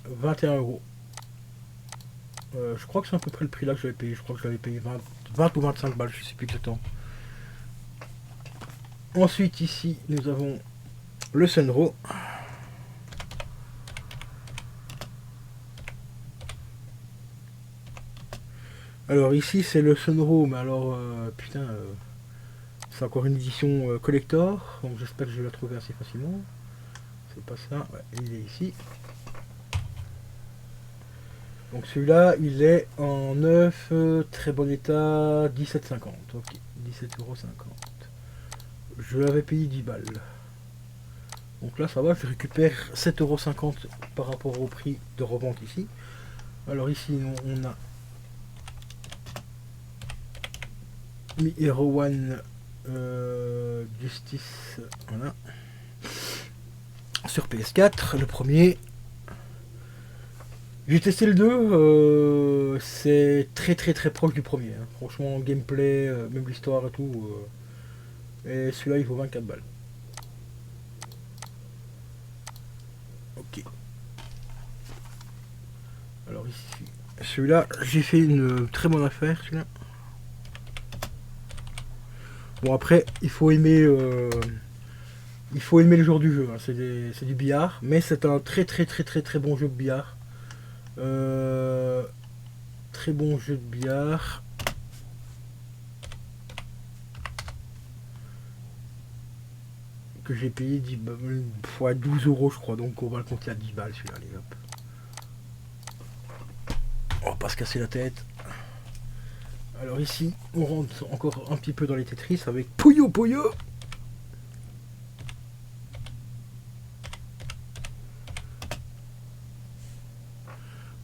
21 euros. Je crois que c'est à peu près le prix là que j'avais payé. Je crois que je l'avais payé 20 ou 25 balles, je sais plus exactement. Ensuite ici nous avons le Sunro. Alors ici c'est le Sunro, mais alors putain, c'est encore une édition collector, donc j'espère que je vais la trouver assez facilement. C'est pas ça, ouais, il est ici. Donc celui-là il est en neuf, très bon état, 17,50. Ok, 17,50€. Je l'avais payé 10 balles. Donc là ça va, je récupère 7,50€ par rapport au prix de revente ici. Alors ici on a Mi Hero One Justice, voilà. Sur PS4, le premier. J'ai testé le 2, c'est très très très proche du premier. Hein. Franchement, gameplay, même l'histoire et tout. Et celui-là, il vaut 24 balles. Ok. Alors ici, celui-là, j'ai fait une très bonne affaire, celui-là. Bon après, il faut aimer le genre du jeu. Hein. C'est du billard, mais c'est un très très très très très bon jeu de billard. Très bon jeu de billard. Que j'ai payé 10 fois 12 euros je crois, donc on va le compter à 10 balles celui-là, allez hop. On va pas se casser la tête. Alors ici, on rentre encore un petit peu dans les Tetris avec Puyo Puyo.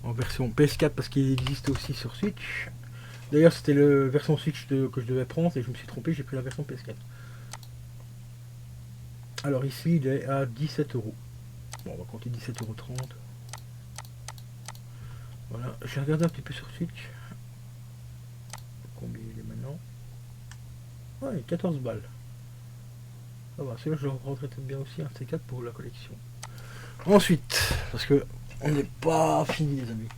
En version PS4 parce qu'il existe aussi sur Switch. D'ailleurs c'était la version Switch que je devais prendre et je me suis trompé, j'ai pris la version PS4. Alors ici il est à 17 euros. Bon on va compter 17,30 €. Voilà, j'ai regardé un petit peu sur Switch. Combien il est maintenant? Ouais, 14 balles. Ça va, celui-là je le rentrerai bien aussi un C4 pour la collection. Ensuite, parce que on n'est pas fini les amis.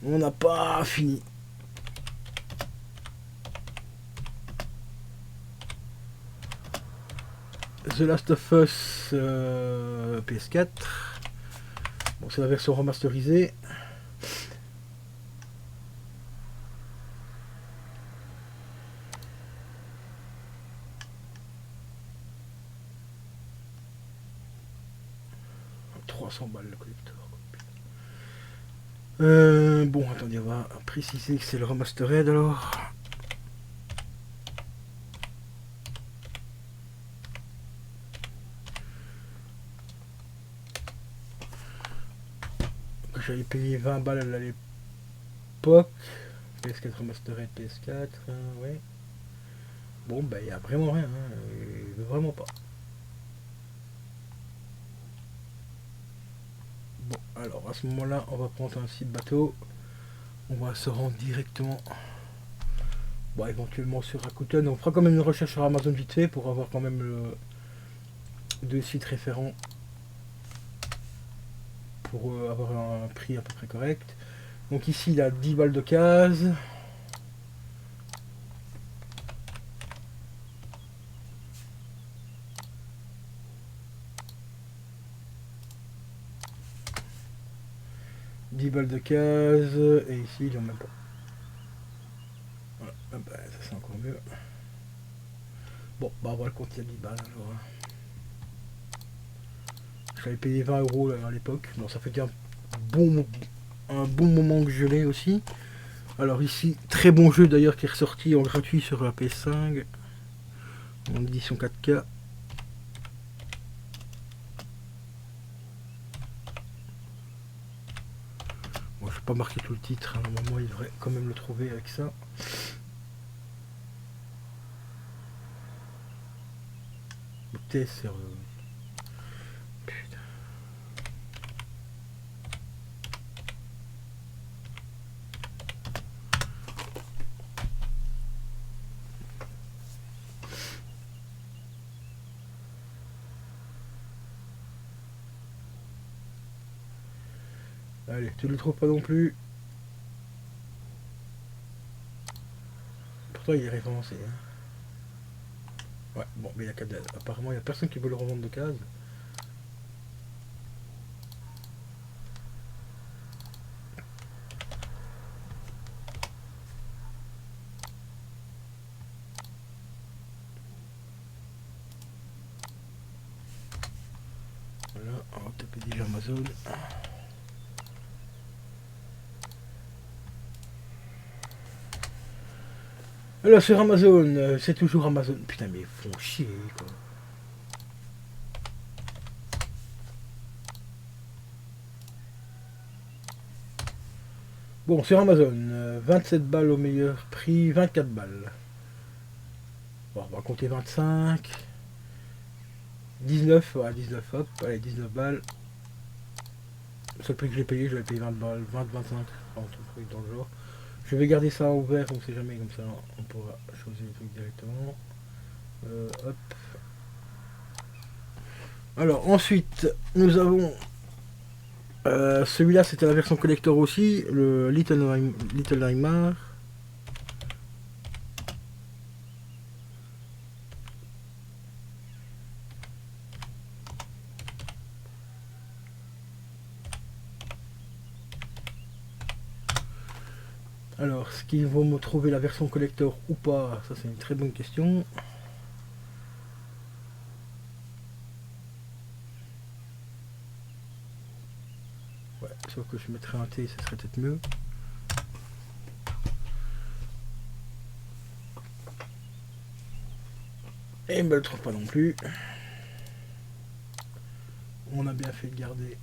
On n'a pas fini. The Last of Us PS4. Bon, c'est la version remasterisée. « 300 balles le collector. Bon, attendez, on va préciser que c'est le remastered alors. J'avais payé 20 balles à l'époque. PS4 remastered, PS4, ouais. Bon, bah, il n'y a vraiment rien, hein, vraiment pas. Bon, alors à ce moment-là, on va prendre un site bateau. On va se rendre directement, bon, éventuellement sur Rakuten. On fera quand même une recherche sur Amazon vite fait pour avoir quand même deux sites référents pour avoir un prix à peu près correct. Donc ici, il a 10 balles de case. Balles de case, et ici il en a même pas. Voilà. Ah bah, ça c'est encore mieux. Bon, bah on va le compter à 10 balles alors. J'avais payé 20 € à l'époque. Bon, ça fait un bon moment que je l'ai aussi. Alors ici, très bon jeu d'ailleurs qui est ressorti en gratuit sur la PS5 en édition 4K. Bon, je vais pas marquer tout le titre, hein. Normalement il devrait quand même le trouver avec ça. TSR. Putain. Allez, tu le trouves pas non plus. Pourtant il est référencé. Hein. Ouais, bon, mais apparemment il n'y a personne qui veut le revendre de case. Voilà, on va taper déjà Amazon. Alors sur Amazon, c'est toujours Amazon. Putain mais ils font chier quoi. Bon sur Amazon, 27 balles au meilleur prix, 24 balles. Bon, on va compter 25. 19, ouais, 19 hop, allez 19 balles. Le seul prix que j'ai payé, je l'ai payé 20 balles, 20-25, dans le genre. Je vais garder ça ouvert, on sait jamais, comme ça on pourra choisir le truc directement. Hop. Alors ensuite, nous avons celui-là, c'était la version collector aussi, le Little Nightmare. Alors, est-ce qu'ils vont me trouver la version collector ou pas? Ça, c'est une très bonne question. Ouais, sauf que je mettrais un T, ça serait peut-être mieux. Et ils me le trouvent pas non plus. On a bien fait de garder.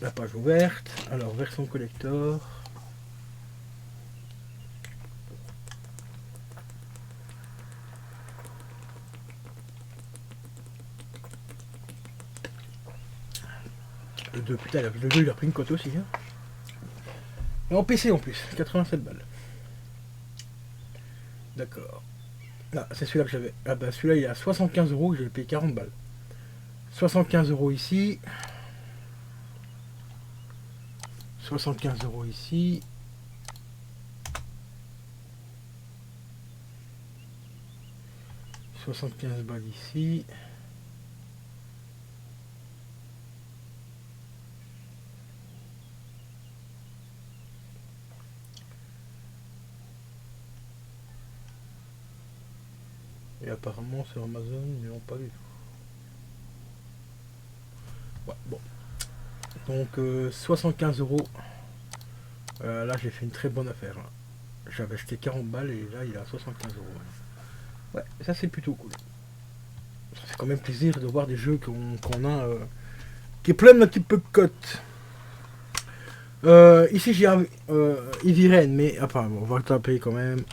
La page ouverte. Alors, version collector. Le 2, putain, le 2 il a pris une cote aussi. Hein. Et en PC en plus, 87 balles. D'accord. Là, c'est celui-là que j'avais. Ah bah celui-là il est à 75 €, j'ai payé 40 balles. 75 € ici. 75 € ici. « 75 balles ici. Et apparemment sur Amazon, ils n'ont pas du tout. Ouais, bon. Donc 75 €. Là j'ai fait une très bonne affaire. J'avais acheté 40 balles et là il est à 75 €. Ouais, ça c'est plutôt cool. Ça fait quand même plaisir de voir des jeux qu'on a qui prennent un petit peu de cote. Ici j'ai Eviren, mais enfin on va le taper quand même.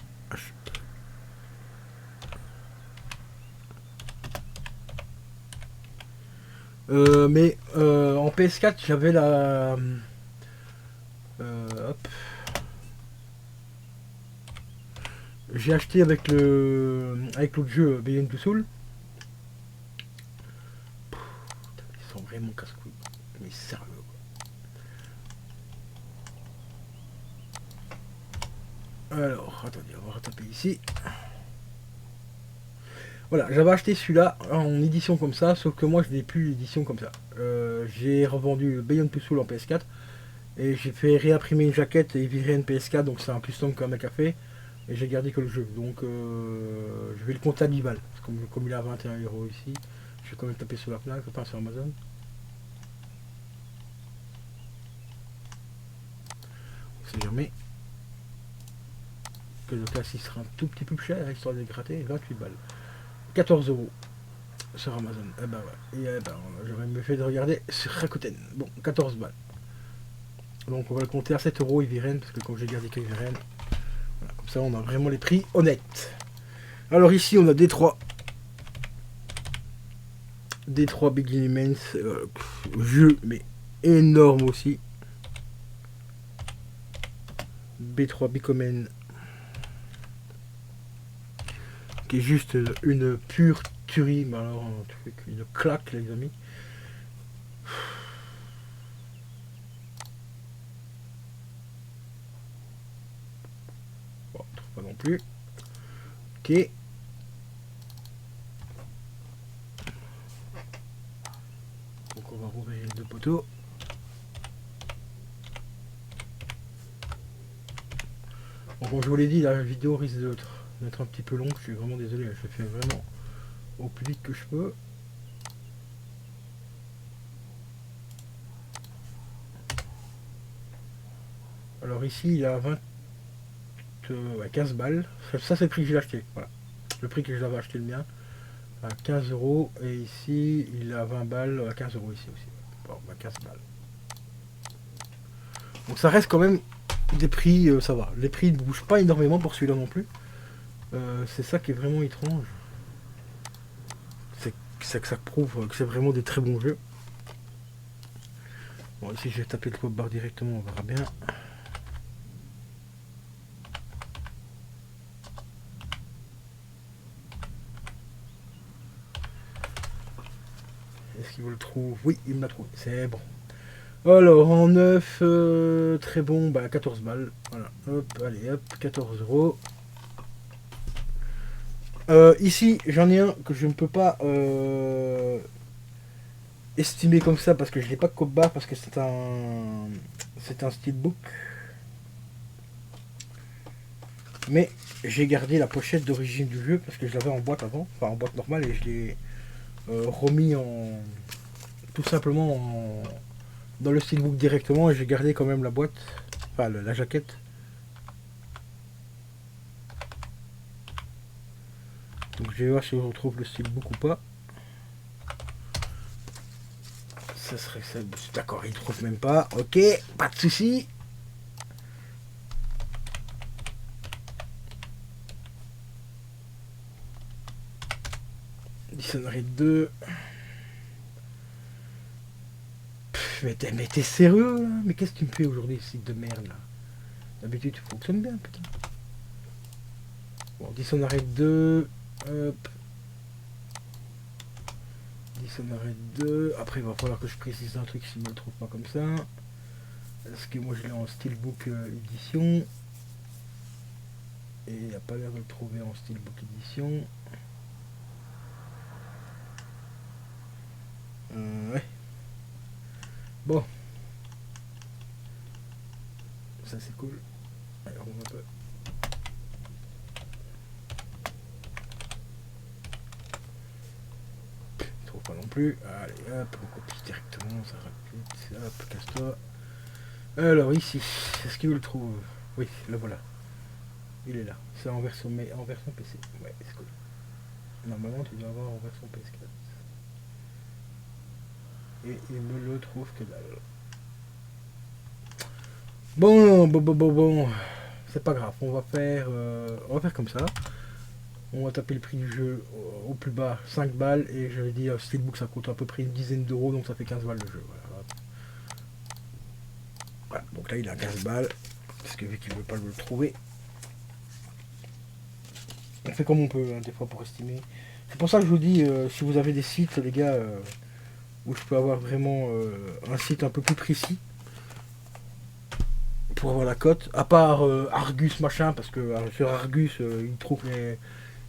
Mais en PS4 j'avais la hop. J'ai acheté avec l'autre jeu Beyond Two Soul. Ils sont vraiment casse-couilles. Mais sérieux. Alors, attendez, on va retaper ici. Voilà, j'avais acheté celui-là en édition comme ça, sauf que moi je n'ai plus l'édition comme ça. J'ai revendu Beyond Two Soul en PS4 et j'ai fait réimprimer une jaquette et virer une PS4, donc c'est un custom qu'un mec a fait. Et j'ai gardé que le jeu. Donc je vais le compter à 10 balles. Parce que comme il est à 21 € ici, je vais quand même taper sur la plaque, enfin sur Amazon. On sait jamais que le classe il sera un tout petit peu plus cher, histoire de gratter 28 balles. 14 € sur Amazon. Eh ben ouais. Et eh ben, j'aurais mieux fait de regarder sur Rakuten. Bon, 14 balles. Donc on va le compter à 7 € Eviren, parce que comme j'ai gardé que Eviren, voilà, comme ça on a vraiment les prix honnêtes. Alors ici on a Détroit. Détroit Big Elements, jeu mais énorme aussi. B3 Bicomen, qui est juste une pure tuerie, mais alors un truc, une claque les amis. Bon, je trouve pas non plus. Ok. Donc on va rouvrir les deux poteaux. Donc comme je vous l'ai dit, la vidéo risque d'être un petit peu longue, je suis vraiment désolé, je fais vraiment au plus vite que je peux. Alors ici il a 15 balles, ça c'est le prix que j'ai acheté, voilà. Le prix que je l'avais acheté le mien, à 15 € et ici il a 20 balles à 15 € ici aussi. Bon, 15 balles. Donc ça reste quand même des prix, ça va. Les prix ne bougent pas énormément pour celui-là non plus. C'est ça qui est vraiment étrange. C'est que ça prouve que c'est vraiment des très bons jeux. Bon, ici je vais taper le code barre directement, on verra bien. Est-ce qu'il vous le trouve? Oui, il me l'a trouvé, c'est bon. Alors en neuf, très bon, bah 14 balles. Voilà, hop, allez hop, 14 €. Ici, j'en ai un que je ne peux pas estimer comme ça parce que je n'ai pas de code barre parce que c'est un steelbook. Mais j'ai gardé la pochette d'origine du jeu parce que je l'avais en boîte avant, enfin en boîte normale, et je l'ai remis en tout simplement dans le steelbook directement, et j'ai gardé quand même la boîte, enfin la jaquette. Donc je vais voir si on retrouve le steelbook ou pas. Ça serait ça. D'accord, il ne trouve même pas. Ok, pas de souci. Dishonored 2. Mais t'es sérieux là? Mais qu'est-ce que tu me fais aujourd'hui, site de merde là? D'habitude tu fonctionnes bien, putain. Bon, Dishonored 2. Hop. Dishonored 2. Après, il va falloir que je précise un truc s'il ne me le trouve pas comme ça. Parce que moi je l'ai en Steelbook édition. Et il n'a pas l'air de le trouver en Steelbook édition. Ouais. Bon. Ça c'est cool. Alors on va pas. Je trouve pas non plus. Allez hop, on copie directement, ça rapide. Hop, casse-toi. Alors ici, est-ce qu'il le trouve? Oui, le voilà. Il est là. C'est en version PC. Ouais, c'est cool. Normalement tu dois avoir en version PS4. Et il me le trouve que dalle. Bon. C'est pas grave, on va faire comme ça. On va taper le prix du jeu au plus bas, 5 balles, et je vais dire Steelbook ça coûte à peu près une dizaine d'euros, donc ça fait 15 balles le jeu. Voilà, donc là il a 15 balles, parce que vu qu'il veut pas le trouver, on fait comme on peut hein, des fois pour estimer. C'est pour ça que je vous dis, si vous avez des sites les gars, où je peux avoir vraiment un site un peu plus précis, pour avoir la cote, à part Argus machin, parce que sur Argus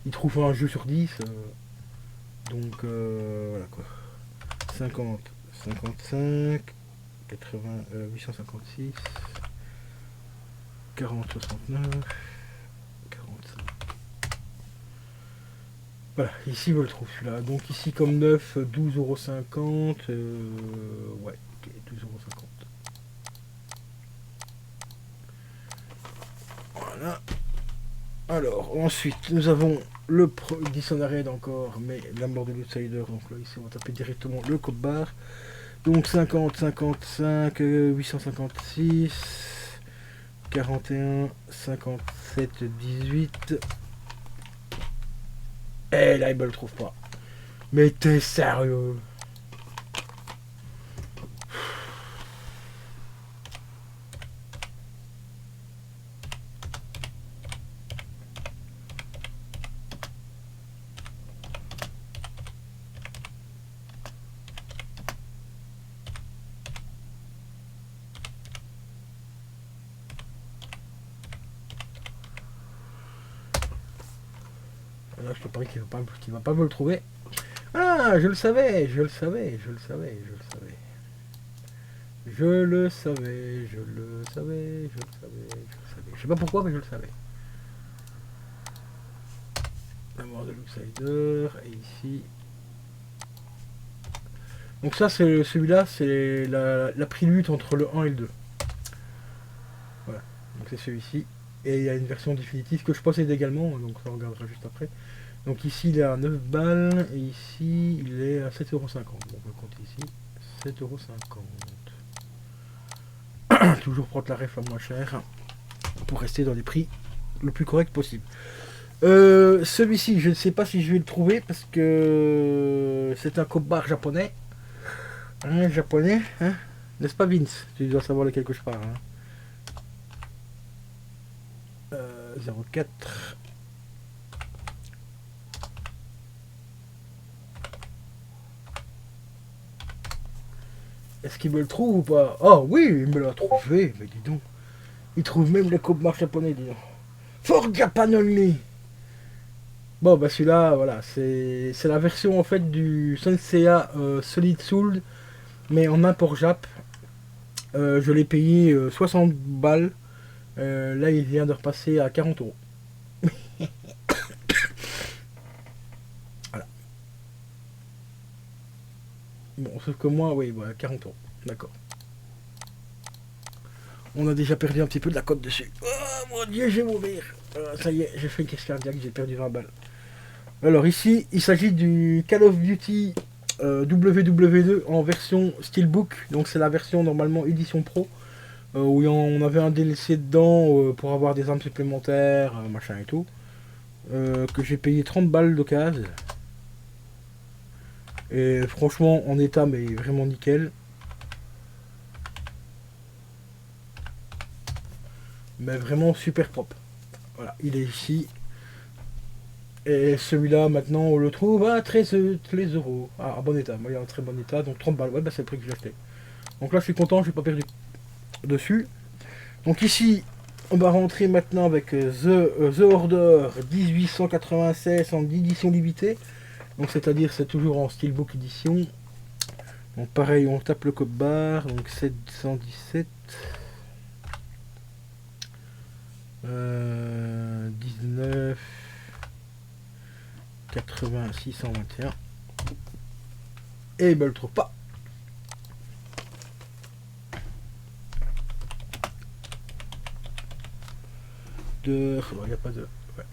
il trouve un jeu sur 10, donc voilà quoi. 50, 55, 80, 856, 40, 69, 40, Voilà, ici je le trouve celui-là. Donc ici comme neuf, 12,50 €. Ouais, ok, 12,50 €. Voilà. Alors, ensuite, nous avons le Dictionary encore, mais la mort de l'outsider. Donc là, ici, on va taper directement le code barre. Donc 50, 55, 856, 41, 57, 18. Et là, il me le trouve pas. Mais t'es sérieux? Là, je te parie qu'il va pas me le trouver. Ah, je le savais, je le savais, je le savais, je le savais. Je le savais, je le savais, je le savais, je le savais. Je sais pas pourquoi, mais je le savais. La mort de l'outsider, et ici. Donc ça, c'est celui-là, c'est la prélude entre le 1 et le 2. Voilà, donc c'est celui-ci. Et il y a une version définitive que je possède également, donc on regardera juste après. Donc ici, il est à 9 balles, et ici, il est à 7,50 €. Donc on va compter ici, 7,50 €. Toujours prendre la ref la moins chère, pour rester dans les prix le plus correct possible. Celui-ci, je ne sais pas si je vais le trouver, parce que c'est un code-barre japonais. Hein, japonais, hein? N'est-ce pas Vince? Tu dois savoir lequel que je parle. Hein. 04. Est-ce qu'il me le trouve ou pas? Oh oui, il me l'a trouvé, mais dis donc. Il trouve même les code-barres japonais, dis donc. For Japan only! Bon, bah celui-là, voilà, c'est la version en fait du Senseiya Solid Soul, mais en import Jap. Je l'ai payé 60 balles. Là, il vient de repasser à 40 €. Voilà. Bon, sauf que moi, oui, voilà, 40 €. D'accord. On a déjà perdu un petit peu de la cote dessus. Oh mon dieu, je vais mourir. Ça y est, j'ai fait une crise cardiaque, j'ai perdu 20 balles. Alors ici, il s'agit du Call of Duty WW2 en version Steelbook. Donc c'est la version normalement édition pro. Où on avait un DLC dedans pour avoir des armes supplémentaires, machin et tout. Que j'ai payé 30 balles d'occasion. Et franchement, en état, mais vraiment nickel. Mais vraiment super propre. Voilà, il est ici. Et celui-là, maintenant, on le trouve à 13 €. Ah, en bon état. Moi, il est en très bon état. Donc 30 balles. Ouais, bah, c'est le prix que j'ai acheté. Donc là, je suis content, j'ai pas perdu dessus. Donc ici, on va rentrer maintenant avec The Order 1896 en édition limitée. Donc c'est-à-dire c'est toujours en steelbook édition. Donc pareil, on tape le code barre. Donc 717 19 80 621. Et il me le trouve pas. Il n'y a pas de. Ouais,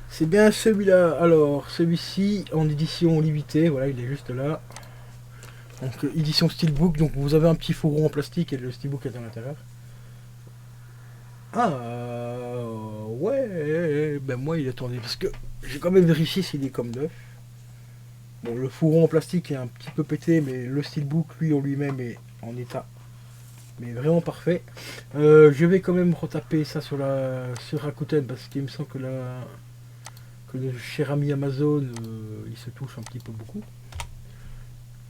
c'est bien celui-là. Alors, celui-ci en édition limitée. Voilà, il est juste là. Donc, édition steelbook. Donc, vous avez un petit fourreau en plastique et le steelbook est à l'intérieur. Ah, ouais. Ben, moi, il est tourné. Parce que j'ai quand même vérifié s'il est comme neuf. Bon, le fourreau en plastique est un petit peu pété, mais le steelbook, lui, en lui-même, est en état. Mais vraiment parfait. Je vais quand même retaper ça sur Rakuten parce qu'il me semble que le cher ami Amazon, il se touche un petit peu beaucoup.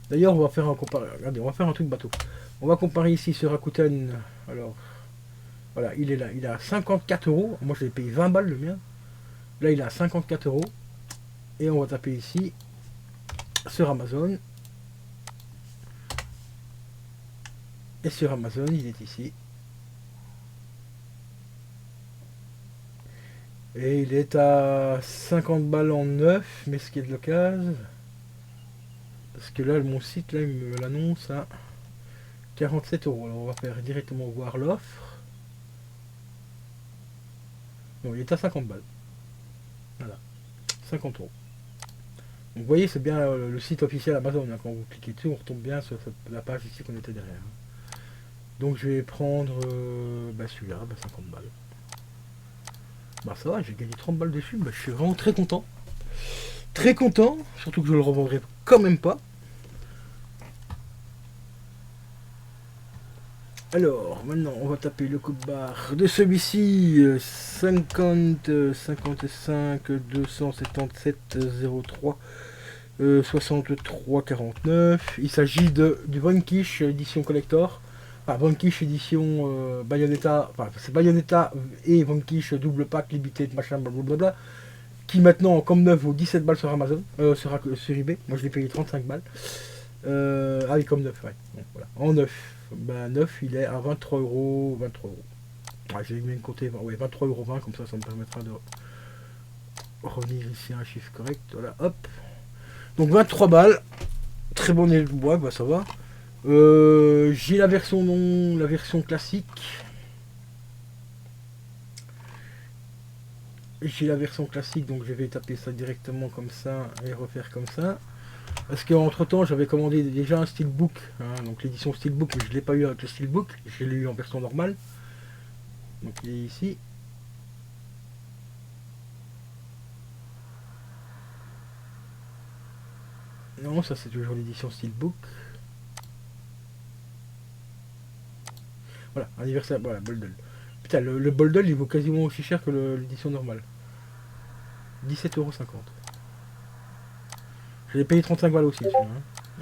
D'ailleurs, on va faire regardez, on va faire un truc bateau. On va comparer ici sur Rakuten. Alors, voilà, il est là. Il est à 54 €. Moi, je l'ai payé 20 balles le mien. Là, il est à 54 €. Et on va taper ici sur Amazon. Et sur Amazon, il est ici. Et il est à 50 balles en neuf, mais ce qui est de l'occasion. Parce que là, mon site, là, il me l'annonce à 47 €. Alors on va faire directement voir l'offre. Non, il est à 50 balles. Voilà, 50 €. Donc vous voyez, c'est bien le site officiel Amazon. Hein. Quand vous cliquez dessus, on retombe bien sur la page ici qu'on était derrière. Donc je vais prendre celui-là, 50 balles. Bah ça va, j'ai gagné 30 balles dessus, bah, je suis vraiment très content. Très content, surtout que je le revendrai quand même pas. Alors, maintenant, on va taper le code barre de celui-ci, 50 55 277 03 63 49. Il s'agit du Vanquish édition collector. Enfin, Vanquish édition Bayonetta. Enfin, c'est Bayonetta et Vanquish double pack limited, machin, blablabla. Qui maintenant, comme neuf, vaut 17 balles sur Amazon, sur eBay. Moi, je l'ai payé 35 balles. Ah oui, comme neuf, ouais. Bon, voilà. En neuf. Ben, neuf, il est à 23 euros. 23 euros. Ouais, j'ai même compté, ouais, 23,20 €, comme ça me permettra de revenir ici à un chiffre correct. Voilà, hop. Donc 23 balles. Très bon nez de bois, bah ça va. J'ai la version non, la version classique. J'ai la version classique, donc je vais taper ça directement comme ça et refaire comme ça. Parce qu'entre temps, j'avais commandé déjà un steelbook, hein, donc l'édition steelbook, mais je ne l'ai pas eu avec le steelbook, je l'ai eu en version normale. Donc il est ici. Non, ça c'est toujours l'édition steelbook. Voilà, anniversaire, voilà, Boldel. Putain, le Boldel il vaut quasiment aussi cher que l'édition normale. 17,50 €. Je l'ai payé 35 balles aussi, hein,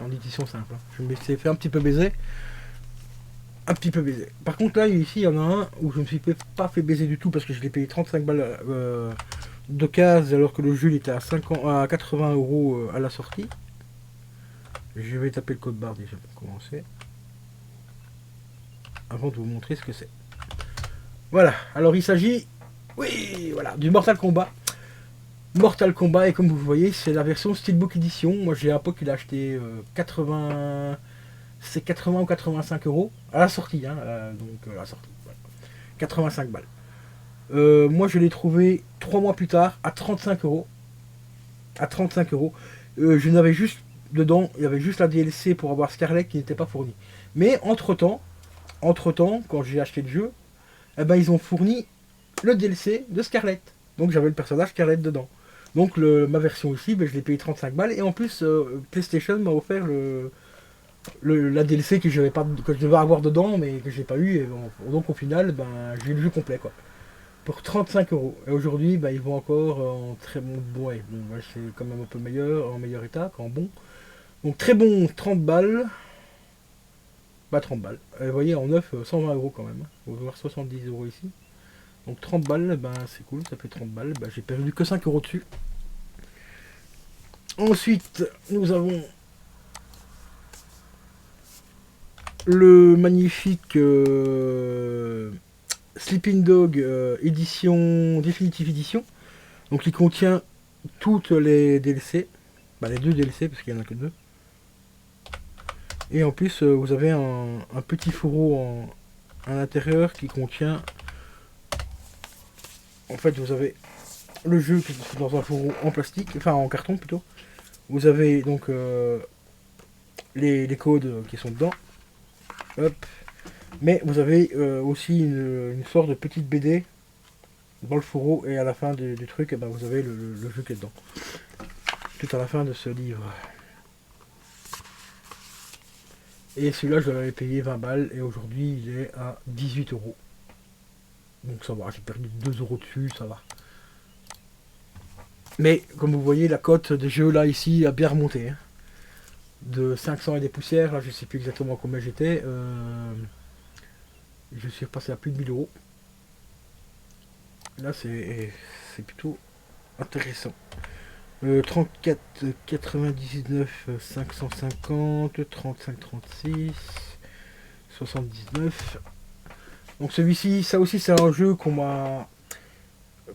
en édition simple. Hein. Je me suis fait un petit peu baiser. Un petit peu baisé. Par contre, là, ici, il y en a un où je me suis pas fait baiser du tout parce que je l'ai payé 35 balles de case alors que le jeu il était à, 50, à 80 € à la sortie. Je vais taper le code barre déjà pour commencer. Avant de vous montrer ce que c'est. Voilà, alors il s'agit, oui, voilà, du Mortal Kombat. Mortal Kombat, et comme vous voyez, c'est la version Steelbook Edition. Moi, j'ai un pote qui l'a acheté 80. C'est 80 ou 85 € à la sortie, hein, donc à la sortie. Voilà. 85 balles. Moi, je l'ai trouvé 3 mois plus tard à 35 €. À 35 €. Je n'avais juste dedans, il y avait juste la DLC pour avoir Scarlet qui n'était pas fournie. Mais entre temps, quand j'ai acheté le jeu, eh ben, ils ont fourni le DLC de Scarlet. Donc j'avais le personnage Scarlet dedans. Donc ma version ici, ben, je l'ai payé 35 balles. Et en plus, PlayStation m'a offert la DLC que je devais avoir dedans, mais que j'ai pas eu. Et bon, donc au final, ben, j'ai le jeu complet, quoi. Pour 35 €. Et aujourd'hui, ben, ils vont encore en très bon. Ouais, bon, c'est quand même un peu meilleur, en meilleur état qu'en bon. Donc très bon, 30 balles. Bah 30 balles. Vous voyez, en neuf, 120 € quand même. On va voir 70 € ici. Donc 30 balles, ben c'est cool, ça fait 30 balles. Ben, j'ai perdu que 5 € dessus. Ensuite, nous avons le magnifique Sleeping Dog édition Definitive Edition. Donc il contient toutes les DLC. Bah, les deux DLC parce qu'il n'y en a que deux. Et en plus vous avez un petit fourreau à l'intérieur qui contient. En fait vous avez le jeu qui est dans un fourreau en plastique, enfin en carton plutôt. Vous avez donc les codes qui sont dedans. Hop. Mais vous avez aussi une sorte de petite BD dans le fourreau et à la fin du truc, eh ben, vous avez le jeu qui est dedans. Tout à la fin de ce livre. Et celui-là, je l'avais payé 20 balles et aujourd'hui il est à 18 €. Donc ça va, j'ai perdu 2 € dessus, ça va. Mais comme vous voyez, la cote des jeux là ici a bien remonté. Hein. De 500 et des poussières, là je sais plus exactement combien j'étais. Je suis repassé à plus de 1000 €. Là c'est plutôt intéressant. 34 99 550 35 36 79. Donc celui-ci, ça aussi c'est un jeu qu'on m'a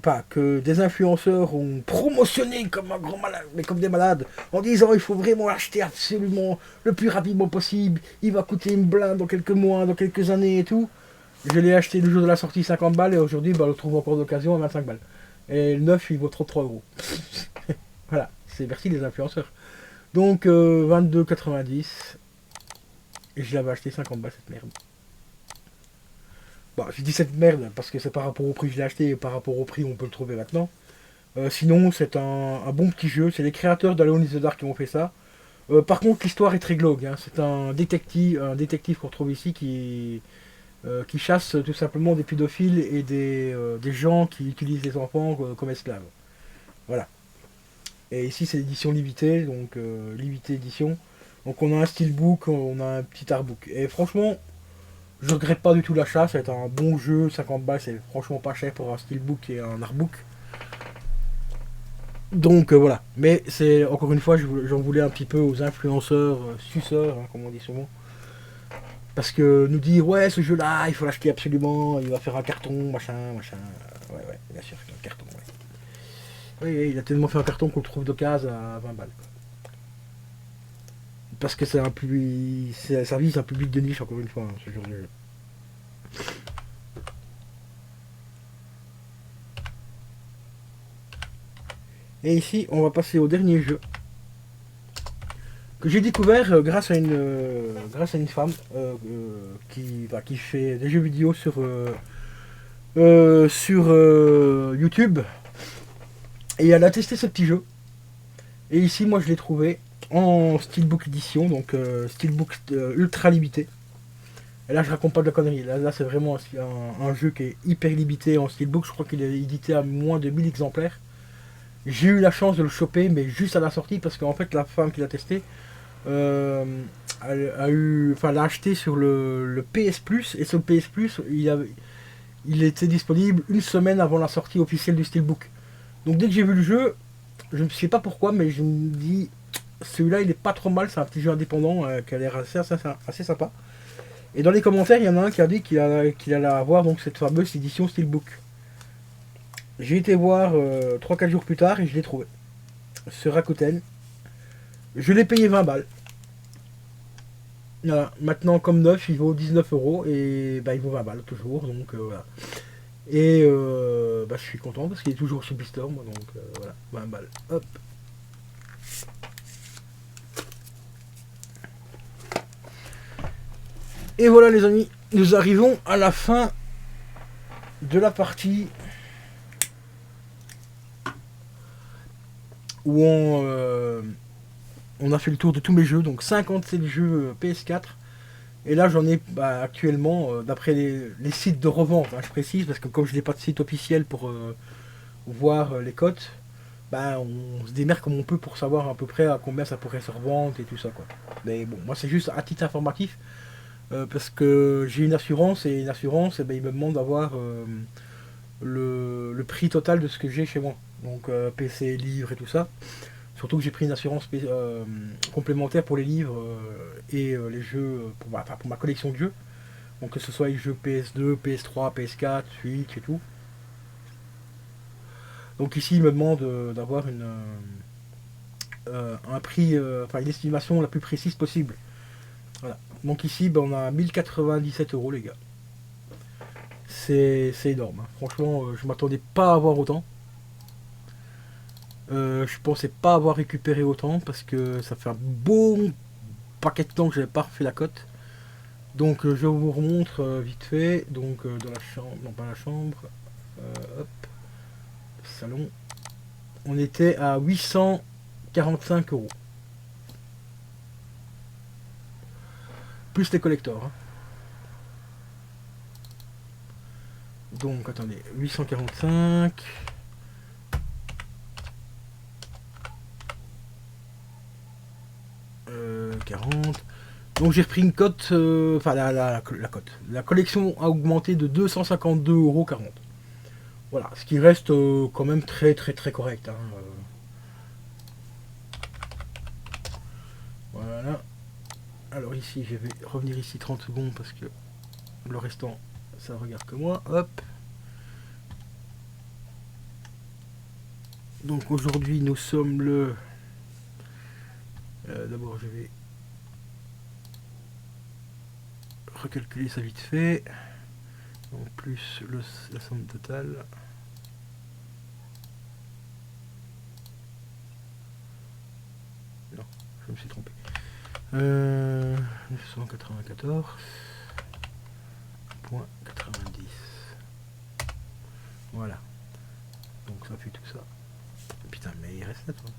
Pas que des influenceurs ont promotionné comme un grand malade, mais comme des malades, en disant il faut vraiment l'acheter absolument le plus rapidement possible, il va coûter une blinde dans quelques mois, dans quelques années et tout. Je l'ai acheté le jour de la sortie 50 balles et aujourd'hui bah, on le trouve encore d'occasion à 25 balles. Et le neuf il vaut 33 euros. Voilà, c'est merci les influenceurs. Donc 22,90 et je l'avais acheté 50 balles cette merde. Bon, je dis cette merde parce que c'est par rapport au prix que je l'ai acheté et par rapport au prix où on peut le trouver maintenant. Sinon, c'est un bon petit jeu. C'est les créateurs d'Alone in the Dark qui ont fait ça. Par contre, l'histoire est très glauque. Hein. C'est un détective qu'on retrouve ici qui chasse tout simplement des pédophiles et des gens qui utilisent les enfants comme esclaves. Voilà. Et ici, c'est l'édition limitée, donc limitée édition. Donc on a un steelbook, on a un petit artbook. Et franchement, je regrette pas du tout l'achat. C'est un bon jeu. 50 balles, c'est franchement pas cher pour un steelbook et un artbook. Donc voilà. Mais c'est encore une fois, j'en voulais un petit peu aux influenceurs, suceurs, hein, comme on dit souvent. Parce que nous dire ouais ce jeu là il faut l'acheter absolument, il va faire un carton, machin, machin. Ouais ouais, bien sûr, un carton, ouais. Oui, oui, il a tellement fait un carton qu'on le trouve d'occasion à 20 balles. Quoi. Parce que c'est un public. Ça vise un public de niche encore une fois, hein, ce genre de jeu. Et ici on va passer au dernier jeu. Que j'ai découvert grâce à une femme qui fait des jeux vidéo sur YouTube. Et elle a testé ce petit jeu. Et ici, moi, je l'ai trouvé en Steelbook édition, donc Steelbook ultra limité. Et là, je raconte pas de la connerie. Là c'est vraiment un jeu qui est hyper limité en Steelbook. Je crois qu'il est édité à moins de 1000 exemplaires. J'ai eu la chance de le choper, mais juste à la sortie, parce qu'en fait, la femme qui l'a testé euh, l'a acheté sur le PS Plus. Et sur le PS Plus, il était disponible une semaine avant la sortie officielle du Steelbook. Donc, dès que j'ai vu le jeu, je ne sais pas pourquoi, mais je me dis, celui-là, il est pas trop mal. C'est un petit jeu indépendant qui a l'air assez sympa. Et dans les commentaires, il y en a un qui a dit qu'il allait avoir donc cette fameuse édition Steelbook. J'ai été voir 3-4 jours plus tard et je l'ai trouvé. Sur Rakuten. Je l'ai payé 20 balles. Voilà. Maintenant, comme neuf, il vaut 19 euros et bah, il vaut 20 balles toujours. Donc voilà. Et bah, je suis content parce qu'il est toujours sur Blister. Moi, donc voilà, 20 balles. Hop. Et voilà les amis, nous arrivons à la fin de la partie où on a fait le tour de tous mes jeux, donc 57 jeux PS4. Et là j'en ai actuellement, d'après les sites de revente, hein, je précise, parce que comme je n'ai pas de site officiel pour voir les cotes, on se démerde comme on peut pour savoir à peu près à combien ça pourrait se revendre et tout ça quoi. Mais bon, moi c'est juste à titre informatif. Parce que j'ai une assurance et une assurance, il me demande d'avoir le prix total de ce que j'ai chez moi. Donc PC, livres et tout ça. Surtout que j'ai pris une assurance complémentaire pour les livres et les jeux, pour ma collection de jeux. Donc que ce soit les jeux PS2, PS3, PS4, Switch et tout. Donc ici il me demande d'avoir un prix, une estimation la plus précise possible. Voilà. Donc ici on a 1097 euros les gars. C'est énorme. Hein. Franchement, je m'attendais pas à avoir autant. Je pensais pas avoir récupéré autant parce que ça fait un bon paquet de temps que j'avais pas refait la cote. Donc je vous remontre vite fait. Donc dans la chambre, non pas la chambre, hop, salon. On était à 845 euros. Plus les collectors. Hein. Donc attendez, 845. 40. Donc j'ai repris une cote, la cote. La collection a augmenté de 252,40 €. Voilà, ce qui reste quand même très très très correct. Hein. Voilà. Alors ici, je vais revenir ici 30 secondes parce que le restant, ça regarde que moi. Hop. Donc aujourd'hui nous sommes le... D'abord je vais recalculer ça vite fait. En plus la somme totale. Non, je me suis trompé. 994.90. Voilà. Donc ça fait tout ça. Putain, mais il reste là, toi.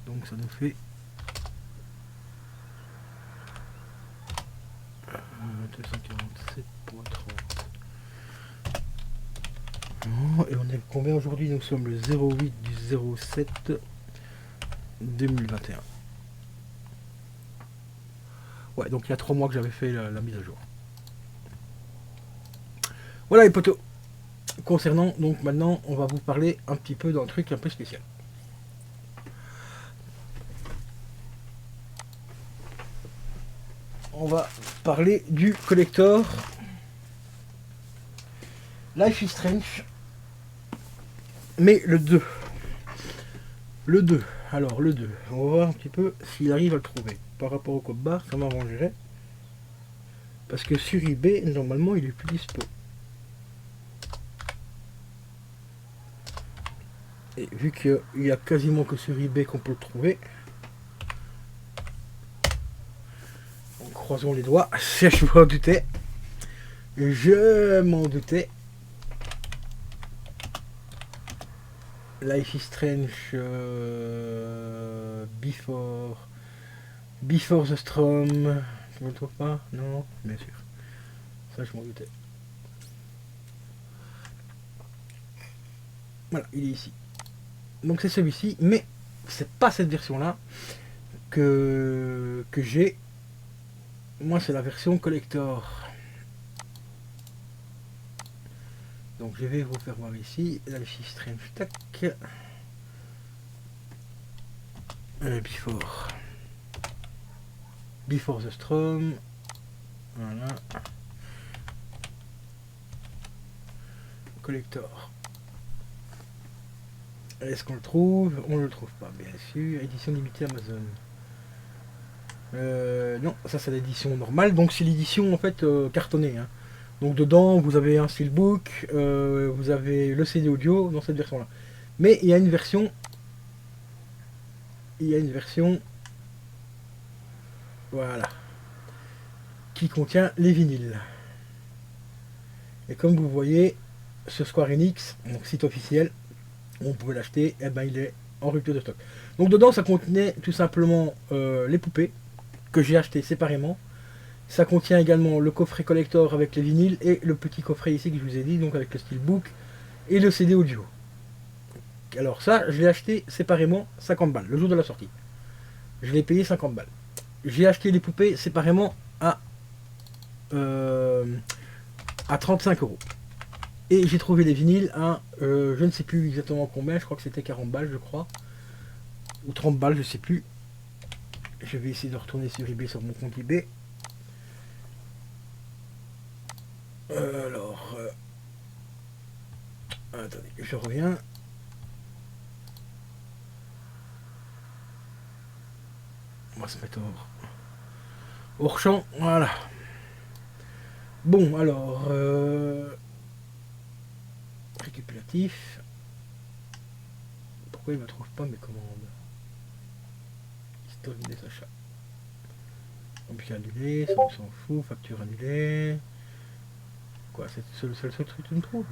Donc ça nous fait 247.30. Et on est combien aujourd'hui? Nous sommes le 08 du 07 2021. Ouais, donc il y a 3 mois que j'avais fait la mise à jour. Voilà les potos. Concernant, donc maintenant, on va vous parler un petit peu d'un truc un peu spécial. On va parler du collector Life is Strange, mais le 2. Le 2. Alors le 2, on va voir un petit peu s'il arrive à le trouver. Par rapport au code barre, ça m'arrangerait. Parce que sur eBay, normalement, il est plus dispo. Et vu qu'il y a quasiment que sur eBay qu'on peut le trouver, croisons les doigts. Je m'en doutais. Je m'en doutais. Life is Strange Before the Storm. Tu me le trouves pas? Non, bien sûr. Ça, je m'en doutais. Voilà, il est ici. Donc c'est celui-ci, mais c'est pas cette version-là que j'ai. Moi, c'est la version collector. Donc je vais vous faire voir ici. Life is Strange, tac. Before the Storm. Voilà. Collector. Est-ce qu'on le trouve? On ne le trouve pas, bien sûr. Édition limitée Amazon. Non, ça c'est l'édition normale. Donc c'est l'édition en fait cartonnée. Hein. Donc dedans vous avez un steelbook, vous avez le CD audio dans cette version là. Mais il y a une version. Voilà. Qui contient les vinyles. Et comme vous voyez, ce Square Enix, donc site officiel, on pouvait l'acheter, et ben il est en rupture de stock. Donc dedans ça contenait tout simplement les poupées que j'ai acheté séparément. Ça contient également le coffret collector avec les vinyles et le petit coffret ici que je vous ai dit, donc avec le steelbook et le CD audio. Alors ça, je l'ai acheté séparément 50 balles le jour de la sortie. Je l'ai payé 50 balles. J'ai acheté les poupées séparément à 35 euros. Et j'ai trouvé les vinyles à je ne sais plus exactement combien, je crois que c'était 40 balles je crois. Ou 30 balles, je sais plus. Je vais essayer de retourner sur eBay, sur mon compte eBay. Alors... attendez, je reviens. On va se mettre hors champ, voilà. Bon, alors... récapitulatif. Pourquoi il ne me trouve pas mes commandes? Historique des achats. Objet annulé, ça on s'en fout, facture annulée. Quoi, c'est le seul truc que tu me trouves?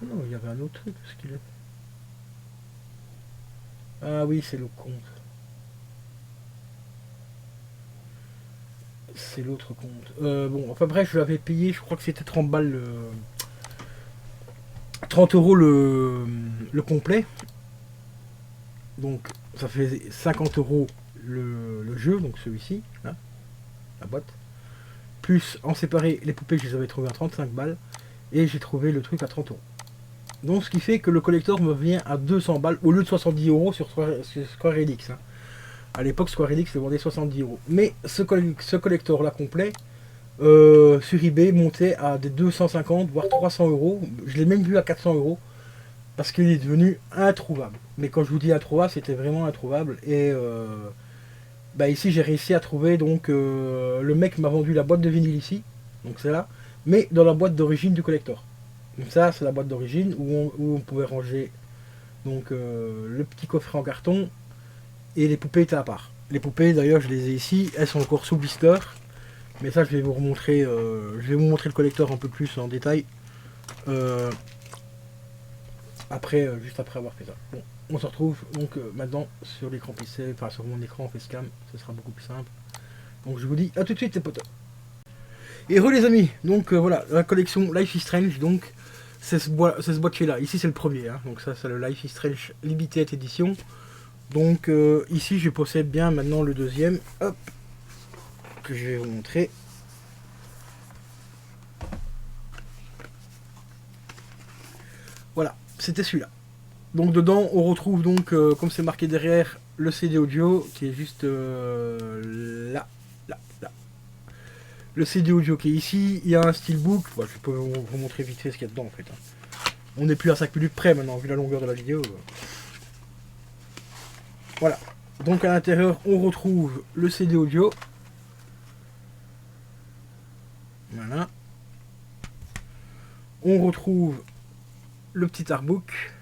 Non, il y avait un autre truc, ce qu'il est. Ah oui, c'est le compte. C'est l'autre compte. Bon, enfin bref, je l'avais payé, je crois que c'était 30 balles 30 euros le complet. Donc ça fait 50 euros le jeu, donc celui-ci, là, la boîte. Plus en séparé les poupées, je les avais trouvées à 35 balles. Et j'ai trouvé le truc à 30 euros. Donc ce qui fait que le collector me vient à 200 balles au lieu de 70 euros sur Square Enix. Hein. À l'époque, Square Enix le vendait 70 euros. Mais ce collector là complet sur eBay montait à des 250 voire 300 euros. Je l'ai même vu à 400 euros parce qu'il est devenu introuvable. Mais quand je vous dis introuvable, c'était vraiment introuvable. Et bah ici j'ai réussi à trouver, donc le mec m'a vendu la boîte de vinyle ici, donc c'est là, mais dans la boîte d'origine du collector. Donc ça c'est la boîte d'origine où on pouvait ranger donc le petit coffret en carton, et les poupées étaient à part. Les poupées d'ailleurs je les ai ici, elles sont encore sous blister, mais ça je vais vous remontrer, je vais vous montrer le collector un peu plus en détail euh, après, juste après avoir fait ça. Bon, on se retrouve donc maintenant sur l'écran PC, enfin sur mon écran en facecam, ce sera beaucoup plus simple. Donc je vous dis à tout de suite les potes. Et re les amis, donc voilà, la collection Life is Strange, donc c'est ce boîtier là, ici c'est le premier, hein. Donc ça c'est le Life is Strange Limited Edition. Donc ici je possède bien maintenant le deuxième, hop, que je vais vous montrer. Voilà, c'était celui-là. Donc dedans on retrouve donc, comme c'est marqué derrière, le CD audio qui est juste là, là. Le CD audio qui est ici, il y a un steelbook, bon, je peux vous montrer vite fait ce qu'il y a dedans en fait. Hein. On n'est plus à 5 minutes près maintenant, vu la longueur de la vidéo. Voilà, donc à l'intérieur on retrouve le CD audio. Voilà. On retrouve le petit artbook.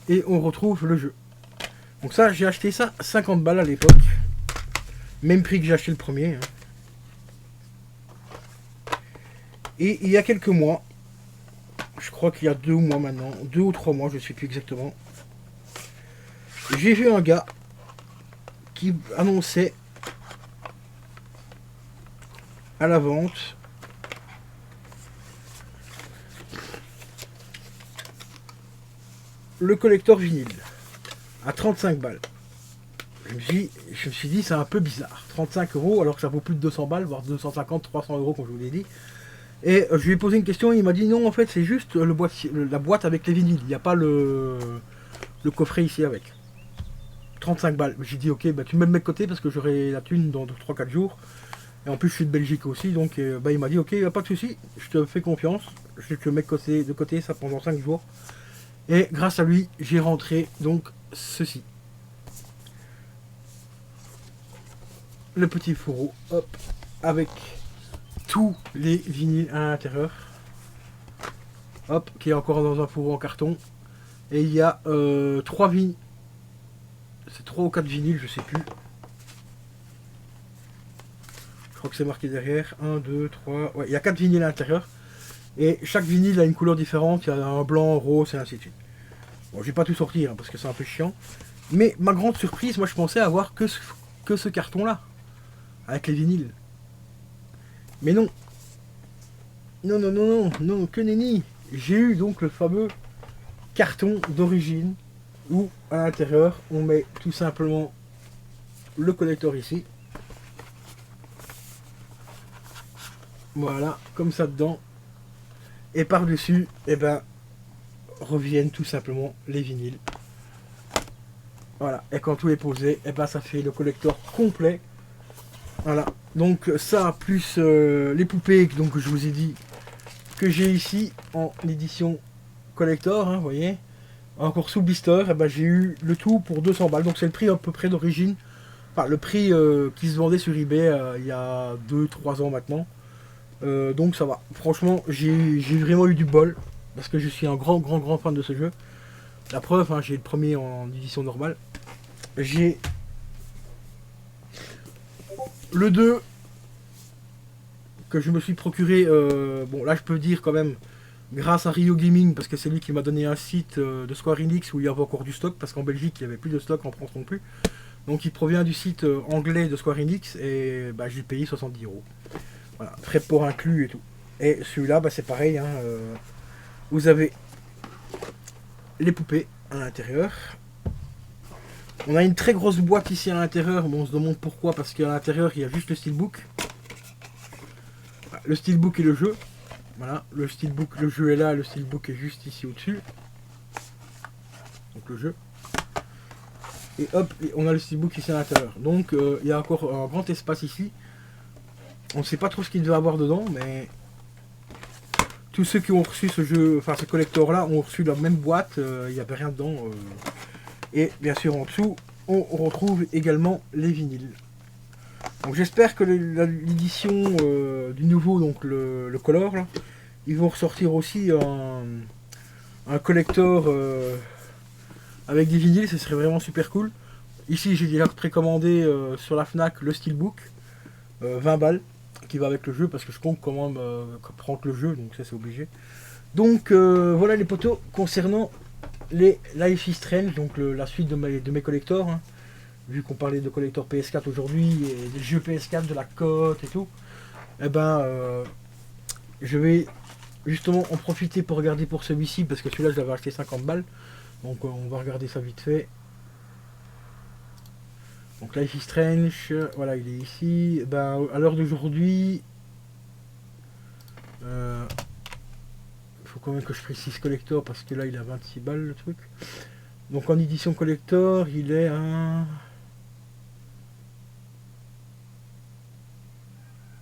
Et on retrouve le jeu. Donc ça, j'ai acheté ça 50 balles à l'époque. Même prix que j'ai acheté le premier. Hein. Et il y a quelques mois, je crois qu'il y a 2 mois maintenant, 2 ou 3 mois, je ne sais plus exactement, j'ai vu un gars qui annonçait à la vente le collector vinyle à 35 balles. Je me suis dit c'est un peu bizarre. 35 euros alors que ça vaut plus de 200 balles, voire 250, 300 euros comme je vous l'ai dit. Et je lui ai posé une question et il m'a dit non, en fait c'est juste la boîte avec les vinyles, il n'y a pas le coffret ici avec. 35 balles. J'ai dit ok, bah, tu me mets de côté parce que j'aurai la thune dans 3-4 jours. Et en plus je suis de Belgique aussi, donc bah, il m'a dit ok, pas de souci, je te fais confiance, je te mets de côté ça pendant 5 jours. Et grâce à lui, j'ai rentré donc ceci. Le petit fourreau, hop, avec tous les vinyles à l'intérieur. Hop, qui est encore dans un fourreau en carton. Et il y a 3 vinyles. C'est 3 ou 4 vinyles, je sais plus. Je crois que c'est marqué derrière. 1, 2, 3. Ouais, il y a 4 vinyles à l'intérieur. Et chaque vinyle a une couleur différente. Il y a un blanc, un rose et ainsi de suite. Bon, je vais pas tout sortir hein, parce que c'est un peu chiant. Mais ma grande surprise, moi je pensais avoir que ce carton là. Avec les vinyles. Mais non. Non, non, non, non, non, que nenni. J'ai eu donc le fameux carton d'origine où à l'intérieur on met tout simplement le collector ici. Voilà, comme ça dedans. Et par-dessus, eh ben, reviennent tout simplement les vinyles. Voilà, et quand tout est posé, eh ben, ça fait le collector complet. Voilà, donc ça, plus les poupées donc, que je vous ai dit, que j'ai ici en édition collector, hein, vous voyez, encore sous blister, eh ben, j'ai eu le tout pour 200 balles. Donc c'est le prix à peu près d'origine, enfin le prix qui se vendait sur eBay il y a 2-3 ans maintenant. Donc ça va, franchement j'ai vraiment eu du bol, parce que je suis un grand fan de ce jeu. La preuve, hein, j'ai le premier en édition normale. J'ai le 2 que je me suis procuré, bon là je peux dire quand même, grâce à Rio Gaming, parce que c'est lui qui m'a donné un site de Square Enix où il y avait encore du stock, parce qu'en Belgique il n'y avait plus de stock, en France non plus. Donc il provient du site anglais de Square Enix, et bah, j'ai payé 70 euros. Voilà, frais pour inclus et tout. Et celui-là, bah, c'est pareil, hein, vous avez les poupées à l'intérieur. On a une très grosse boîte ici à l'intérieur, bon, on se demande pourquoi, parce qu'à l'intérieur il y a juste le steelbook. Le steelbook et le jeu. Voilà, le steelbook, le jeu est là, le steelbook est juste ici au-dessus. Donc le jeu. Et hop, on a le steelbook ici à l'intérieur. Donc il y a encore un grand espace ici. On ne sait pas trop ce qu'il devait avoir dedans, mais tous ceux qui ont reçu ce jeu, enfin ce collector là, ont reçu la même boîte, il n'y avait rien dedans. Et bien sûr en dessous, on retrouve également les vinyles. Donc j'espère que l'édition du nouveau, donc le Color, là, ils vont ressortir aussi un collector avec des vinyles, ce serait vraiment super cool. Ici j'ai déjà précommandé sur la Fnac le Steelbook, 20 balles, qui va avec le jeu, parce que je compte quand même prendre le jeu, donc ça c'est obligé. Donc voilà les potos concernant les Life is Strange, donc la suite de mes collectors. Hein. Vu qu'on parlait de collector PS4 aujourd'hui, et des jeux PS4, de la cote et tout, eh ben je vais justement en profiter pour regarder pour celui-ci, parce que celui-là je l'avais acheté 50 balles. Donc on va regarder ça vite fait. Donc Life is Strange, voilà, il est ici. Ben, à l'heure d'aujourd'hui, il faut quand même que je précise collector, parce que là il a 26 balles le truc. Donc en édition collector, il est à...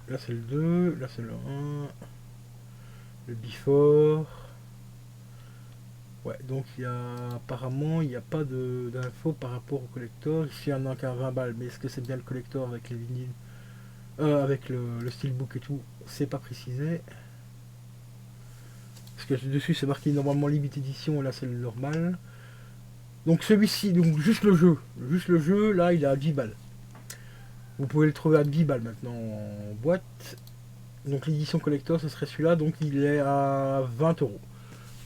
Là c'est le 2, là c'est le 1, le before. Ouais, donc il y a apparemment il n'y a pas d'infos par rapport au collector. Ici il y en a qu'à 20 balles, mais est-ce que c'est bien le collector avec les vinyles, avec le steelbook et tout, c'est pas précisé. Parce que dessus c'est marqué normalement limite édition, là c'est le normal. Donc celui-ci, donc juste le jeu, là il est à 10 balles. Vous pouvez le trouver à 10 balles maintenant en boîte. Donc l'édition collector ce serait celui-là, donc il est à 20 euros.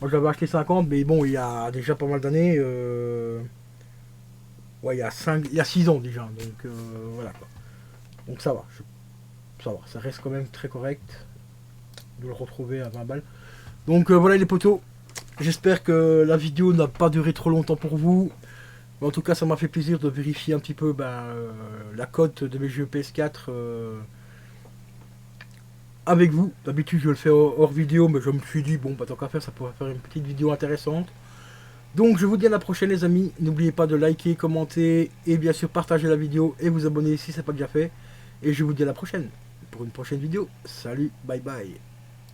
Moi j'avais acheté 50, mais bon, il y a déjà pas mal d'années. Ouais, il y a 6 ans déjà, donc voilà quoi. Donc ça va, ça reste quand même très correct de le retrouver à 20 balles. Donc voilà les potos, j'espère que la vidéo n'a pas duré trop longtemps pour vous. Mais en tout cas, ça m'a fait plaisir de vérifier un petit peu la cote de mes jeux PS4 avec vous. D'habitude, je le fais hors vidéo, mais je me suis dit, bon, bah, tant qu'à faire, ça pourrait faire une petite vidéo intéressante. Donc, je vous dis à la prochaine, les amis. N'oubliez pas de liker, commenter et bien sûr partager la vidéo et vous abonner si ce n'est pas déjà fait. Et je vous dis à la prochaine pour une prochaine vidéo. Salut, bye bye.